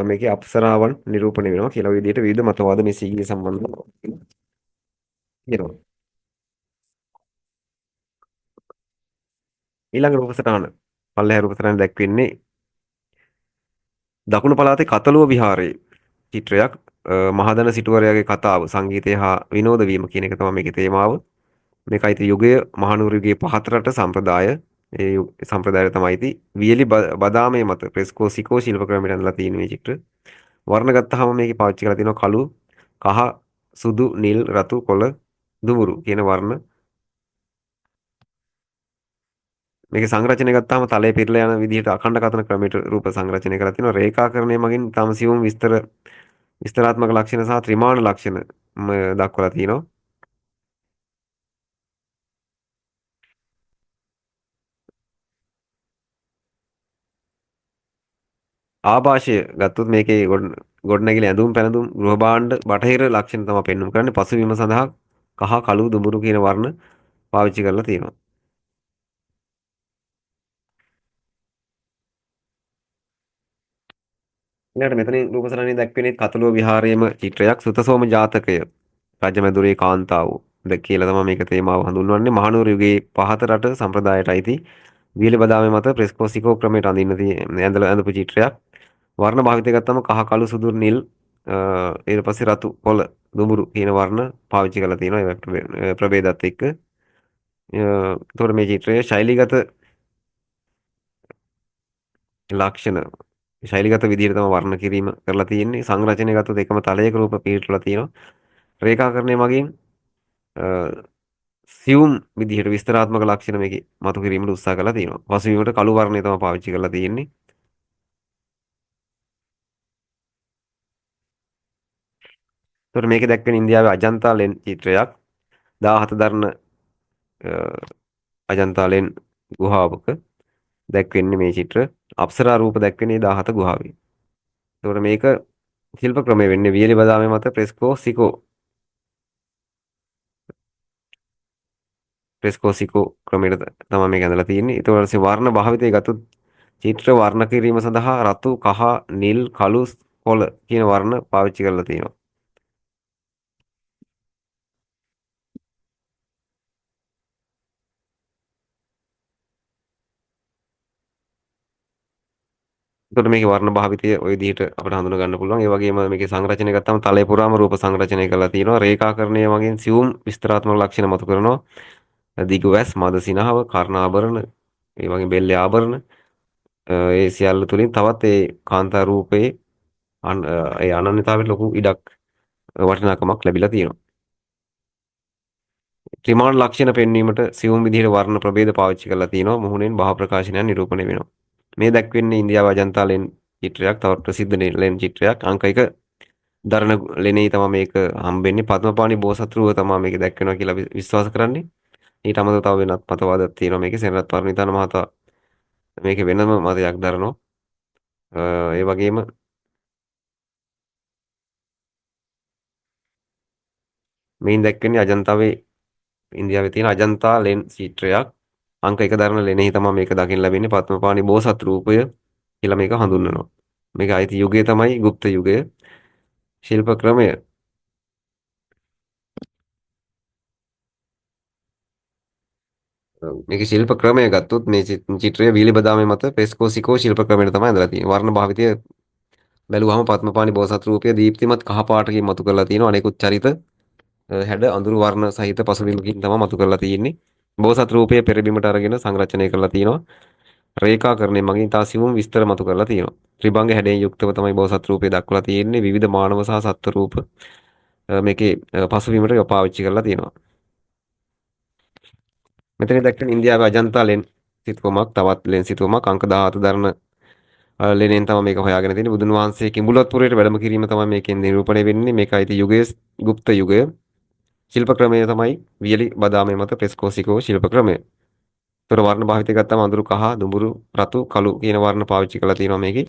මේකේ අප්සරාවන් නිරූපණය වෙනවා කියලා විදිහට විවිධ මතවාද මේ සීගිරිය සම්බන්ධව කියනවා. ඊළඟ රූප සටහන පල්ලෙහා රූප සටහන දැක්වෙන්නේ දකුණු පළාතේ කතලුව විහාරයේ චිත්‍රයක්. මහදන සිටුවරයාගේ කතාව සංගීතය හා විනෝද වීම කියන එක තමයි මේකේ තේමාව. මේකයි ති යුගය මහනුවර යුගයේ පහත රට සම්ප්‍රදාය. ඒ සම්ප්‍රදාය තමයි ති වියලි බදාමයේ මත ප්‍රෙස්කෝ සිකෝ ශිල්ප ක්‍රමයට ඇඳලා තියෙන මේ චිත්‍ර. වර්ණ ගත්තාම මේකේ පාවිච්චි කරලා තියෙනවා කළු, කහ, සුදු, නිල්, රතු, කොළ, දුඹුරු කියන වර්ණ. මේකේ සංරචනය ගත්තාම තලයේ පිරලා යන විදිහට අඛණ්ඩ කතන ක්‍රමයට රූප සංරචනය කරලා තියෙනවා. රේඛාකරණය මගින් තම සියුම් විස්තරාත්මක ලක්ෂණ සහ ත්‍රිමාණ ලක්ෂණ දක්වලා තියෙනවා. ආభాෂය ගත්තොත් මේකේ ගොඩනැගිලි ඇඳුම් පැළඳුම් ගෘහ භාණ්ඩ බටහිර ලක්ෂණ තමයි පෙන්වුම් කරන්නේ. පසුබිම සඳහා කහ කළු දුඹුරු කියන වර්ණ පාවිච්චි කරලා තියෙනවා. ඊළඟට මෙතනින් රූපසටහනේ දැක්වෙන්නේ කතලුව විහාරයේම චිත්‍රයක් සුතසෝම ජාතකය. රජමැදුරේ කාන්තාව කියලා තමයි මේක තේමාව හඳුන්වන්නේ. මහනුවර යුගයේ පහත රට සම්ප්‍රදායට අයිති වියලි බදාමේ මත ප්‍රෙස්කෝසිකෝ ක්‍රමයට අඳින්න තියෙන ඇඳපු චිත්‍රයක්. වර්ණ භාවිතය ගත්තම කහ කළු සුදු නිල් ඊට පස්සේ රතු කොළ දුඹුරු කියන වර්ණ පාවිච්චි කරලා තියෙනවා ඒ ප්‍රභේදات එක්ක. එතකොට මේ චිත්‍රයේ ශෛලීගත ලක්ෂණ ශෛලීගත විදිහට තමයි වර්ණ කිරීම කරලා තියෙන්නේ. සංරචනය ගත්තොත් එකම තලයක රූප පිළිట్లా තියෙනවා. රේඛාකරණය මගින් අ, සියුම් විදිහට විස්තරාත්මක ලක්ෂණ මේකේ මතු කිරීමට උත්සාහ කරලා තියෙනවා. පසුබිමට කළු වර්ණය තමයි පාවිච්චි කරලා තියෙන්නේ. එතකොට මේකේ දැක්වෙන ඉන්දියාවේ අජන්තා ලෙන් චිත්‍රයක් 17 දරන අජන්තා ලෙන් ගුහාවක දැක්වෙන්නේ මේ චිත්‍ර. අප්සරා රූප දැක්වෙන්නේ 17 ගුහාවේ. එතකොට මේක ශිල්ප ක්‍රමය වෙන්නේ වියලි බදාමේ මත ප්‍රෙස්කෝසිකෝ ක්‍රමයට තමයි මේක ඇඳලා තියෙන්නේ. ඊට පස්සේ වර්ණ භාවිතය ගත්තොත් චිත්‍ර වර්ණ කිරීම සඳහා රතු, කහ, නිල්, කළු, කොළ කියන වර්ණ පාවිච්චි කරලා තියෙනවා. එතකොට මේකේ වර්ණ භාවිතය ওই විදිහට අපිට හඳුනා ගන්න පුළුවන්. ඒ වගේම මේකේ සංරචනය ගත්තාම තලය පුරාම රූප සංරචනය කරලා තියෙනවා. රේඛාකරණය මගින් සියුම් විස්තරාත්මක ලක්ෂණ මතු කරනවා. දිගු වැස්, මද සිනහව, කර්ණාභරණ, ඒ වගේ බෙල්ලේ ආභරණ ඒ සියල්ල තුලින් තවත් ඒ කාන්තා රූපයේ ඒ අනන්‍යතාවයට ලොකු ඉඩක් වටිනාකමක් ලැබිලා තියෙනවා. ත්‍රිමාණ ලක්ෂණ පෙන්වීමට සියුම් විදිහට වර්ණ ප්‍රභේද පාවිච්චි කරලා තියෙනවා. මුහුණෙන් භාව ප්‍රකාශනයන් නිරූපණය වෙනවා. මේ දැක්වෙන්නේ ඉන්දියාව අජන්තා ලෙන් චිත්‍රයක්. තවත් ප්‍රසිද්ධ ලෙන් චිත්‍රයක්. අංක 1 දරණ ලෙනේ තමයි මේක හම්බෙන්නේ. පద్මපාණි බෝසත්රුව තමයි මේක දැක්වෙනවා කියලා විශ්වාස කරන්නේ. ඊට අමතරව තව වෙනත් මතවාදයක් තියෙනවා මේකේ. සෙනරත් පරණිතාන මහතා මේකේ වෙනම මතයක් දරනවා. ඒ වගේම මේන් දැක්වෙන්නේ අජන්තාවේ ඉන්දියාවේ තියෙන අජන්තා ලෙන් චිත්‍රයක්. අංක 1 දරන ලෙනෙහි තමයි මේක දකින්න ලැබෙන්නේ. පద్මපාණි බෝසත් රූපය කියලා මේක හඳුන්වනවා. මේක අයිති යුගය තමයි গুপ্ত යුගය. ශිල්ප ක්‍රමය මේකේ ශිල්ප ක්‍රමය ගත්තොත් මේ චිත්‍රය වීලි බදාමේ මත පෙස්කෝසිකෝ ශිල්ප ක්‍රමයට තමයි ඇඳලා තියෙන්නේ. වර්ණ භාවිතය බැලුවහම පద్මපාණි බෝසත් රූපය දීප්තිමත් කහ පාටකින් මතු කරලා තියෙනවා. අනෙකුත් චරිත හැඩ අඳුරු වර්ණ සහිත පසුබිමකින් තමයි මතු කරලා තියෙන්නේ. බෝසත් රූපය පෙරබිමට අරගෙන සංරචනය කරලා තියෙනවා. රේඛාකරණය මගින් තා සියුම් විස්තර මතු කරලා තියෙනවා. ත්‍රිභංග හැඩයෙන් යුක්තව තමයි බෝසත් රූපය දක්වලා තියෙන්නේ. විවිධ මානව සහ සත්ත්ව රූප මේකේ පසුබිමට පාවිච්චි කරලා තියෙනවා. මෙතන දැක්කන ඉන්දියාවේ අජන්තා ලෙන් සිතුවමක් තවත් ලෙන් සිතුවමක් අංක 17 දරන ලෙනෙන් තමයි මේක හොයාගෙන තියෙන්නේ. බුදුන් වහන්සේ කිඹුලත්පුරයට වැඩම කිරීම තමයි මේකෙන් නිරූපණය වෙන්නේ. මේකයි ති යුගයේ গুপ্ত යුගය. ශිල්ප ක්‍රමය තමයි වියලි බදාමේ මත පෙස්කෝසිකෝ ශිල්ප ක්‍රමය. ඒතර වර්ණ භාවිතය ගත්තම අඳුරු කහ, දුඹුරු, රතු, කළු කියන වර්ණ පාවිච්චි කරලා තියෙනවා මේකේ.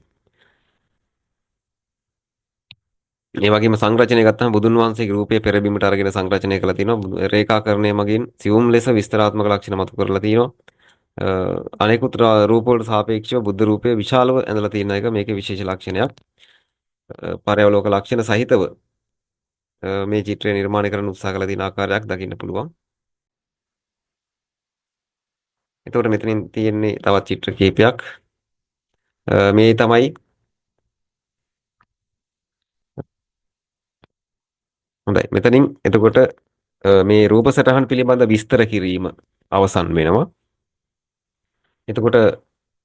ඒ වගේම සංරචනය ගත්තම බුදුන් වහන්සේගේ රූපය පෙරබිමට අරගෙන සංරචනය කරලා තියෙනවා. රේඛාකරණය මගින් සියුම් ලෙස විස්තරාත්මක ලක්ෂණ මතු කරලා තියෙනවා. අනෙකුත් රූප වලට සාපේක්ෂව බුද්ධ රූපය විශාලව ඇඳලා තියෙන එක මේකේ විශේෂ ලක්ෂණයක්. පරයවලෝක ලක්ෂණ සහිතව මේ චිත්‍රය නිර්මාණය කරන්න උත්සාහ කළ තියෙන ආකාරයක් දකින්න පුළුවන්. එතකොට මෙතනින් තියෙන්නේ තවත් චිත්‍ර කීපයක්. මේ තමයි හොඳයි. මෙතනින් එතකොට මේ රූප සටහන් පිළිබඳ විස්තර කිරීම අවසන් වෙනවා. එතකොට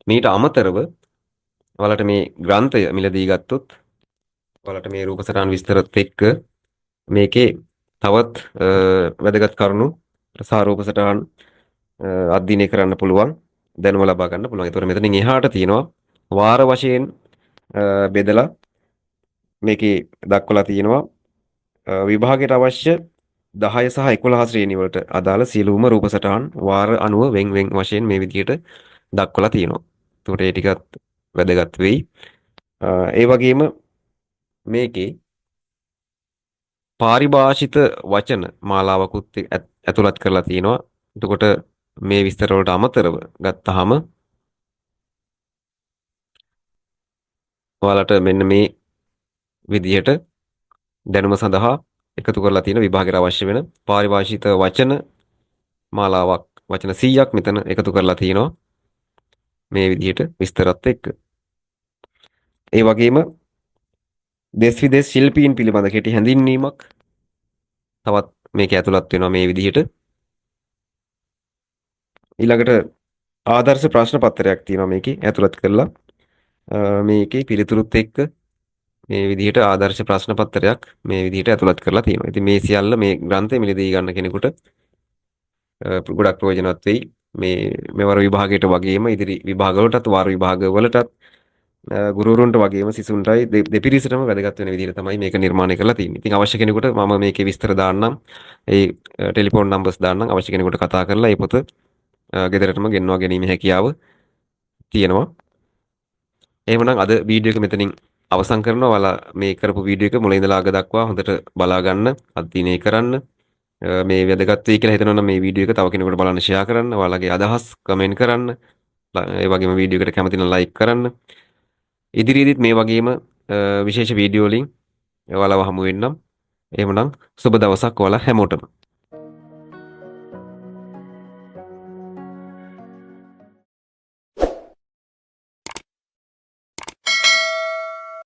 මීට අමතරව ඔයාලට මේ ග්‍රන්ථය මිලදී ගත්තොත් ඔයාලට මේ රූප සටහන් විස්තරත් එක්ක මේකේ තවත් වැදගත් කරුණු ප්‍රසාරූප සටහන් අධ්‍යයනය කරන්න පුළුවන් දැනුම ලබා ගන්න පුළුවන්. ඒතකොට මෙතනින් එහාට තියෙනවා වාර වශයෙන් බෙදලා මේකේ දක්වලා තියෙනවා විභාගයට අවශ්‍ය 10 සහ 11 ශ්‍රේණි වලට අදාළ සියලුම රූප සටහන් වාර අනුව වෙන් වශයෙන් මේ විදිහට දක්වලා තියෙනවා. ඒතකොට ඒ ටිකත් වැදගත් වෙයි. ඒ වගේම මේකේ පාරිභාෂිත වචන මාලාවකුත් ඇතුළත් කරලා තියෙනවා. එතකොට මේ විස්තර වලට අමතරව ගත්තාම ඔයාලට මෙන්න මේ විදිහට දැනුම සඳහා එකතු කරලා තියෙන විභාගයට අවශ්‍ය වෙන පාරිභාෂිත වචන මාලාවක් වචන 100ක් මෙතන එකතු කරලා තියෙනවා මේ විදිහට විස්තරත් එක්ක. ඒ වගේම දෙස් විදෙස් ශිල්පීන් පිළිබඳ කෙටි හැඳින්වීමක් තවත් මේක ඇතුළත් වෙනවා මේ විදිහට. ඊළඟට ආදර්ශ ප්‍රශ්න පත්‍රයක් තියෙනවා මේකේ ඇතුළත් කරලා. මේකේ පිළිතුරුත් එක්ක මේ විදිහට ආදර්ශ ප්‍රශ්න පත්‍රයක් මේ විදිහට ඇතුළත් කරලා තියෙනවා. ඉතින් මේ සියල්ල මේ ග්‍රන්ථය මිලදී ගන්න කෙනෙකුට ගොඩක් ප්‍රයෝජනවත් වෙයි. මේ මෙවර විභාගයට වගේම ඉදිරි විභාගවලටත් වාර විභාගවලටත් ගුරුවරුන්ට වගේම සිසුන්ටයි දෙපිරිසටම වැදගත් වෙන විදිහට තමයි මේක නිර්මාණය කරලා තියෙන්නේ. ඉතින් අවශ්‍ය කෙනෙකුට මම මේකේ විස්තර දාන්නම්. ඒ ටෙලිෆෝන් නම්බර්ස් දාන්නම්. අවශ්‍ය කෙනෙකුට කතා කරලා මේ පොත ගෙදරටම ගෙන්වා ගැනීමේ හැකියාව තියෙනවා. එහෙමනම් අද වීඩියෝ එක මෙතනින් අවසන් කරනවා. ඔයාලා මේ කරපු වීඩියෝ එක මුල ඉඳලා අග දක්වා හොඳට බලා ගන්න, අධ්‍යයනය කරන්න. මේ වැදගත් වෙයි කියලා හිතනවා නම් මේ වීඩියෝ එක තව කෙනෙකුට බලන්න ෂෙයා කරන්න. ඔයාලගේ අදහස් කමෙන්ට් කරන්න. ඒ වගේම වීඩියෝ එකට කැමති නම් ලයික් කරන්න. ඉදිරියේදීත් මේ වගේම විශේෂ වීඩියෝ වලින් ඔයාලව හමු වෙන්නම්. එහෙමනම් සුබ දවසක් ඔයාලා හැමෝටම.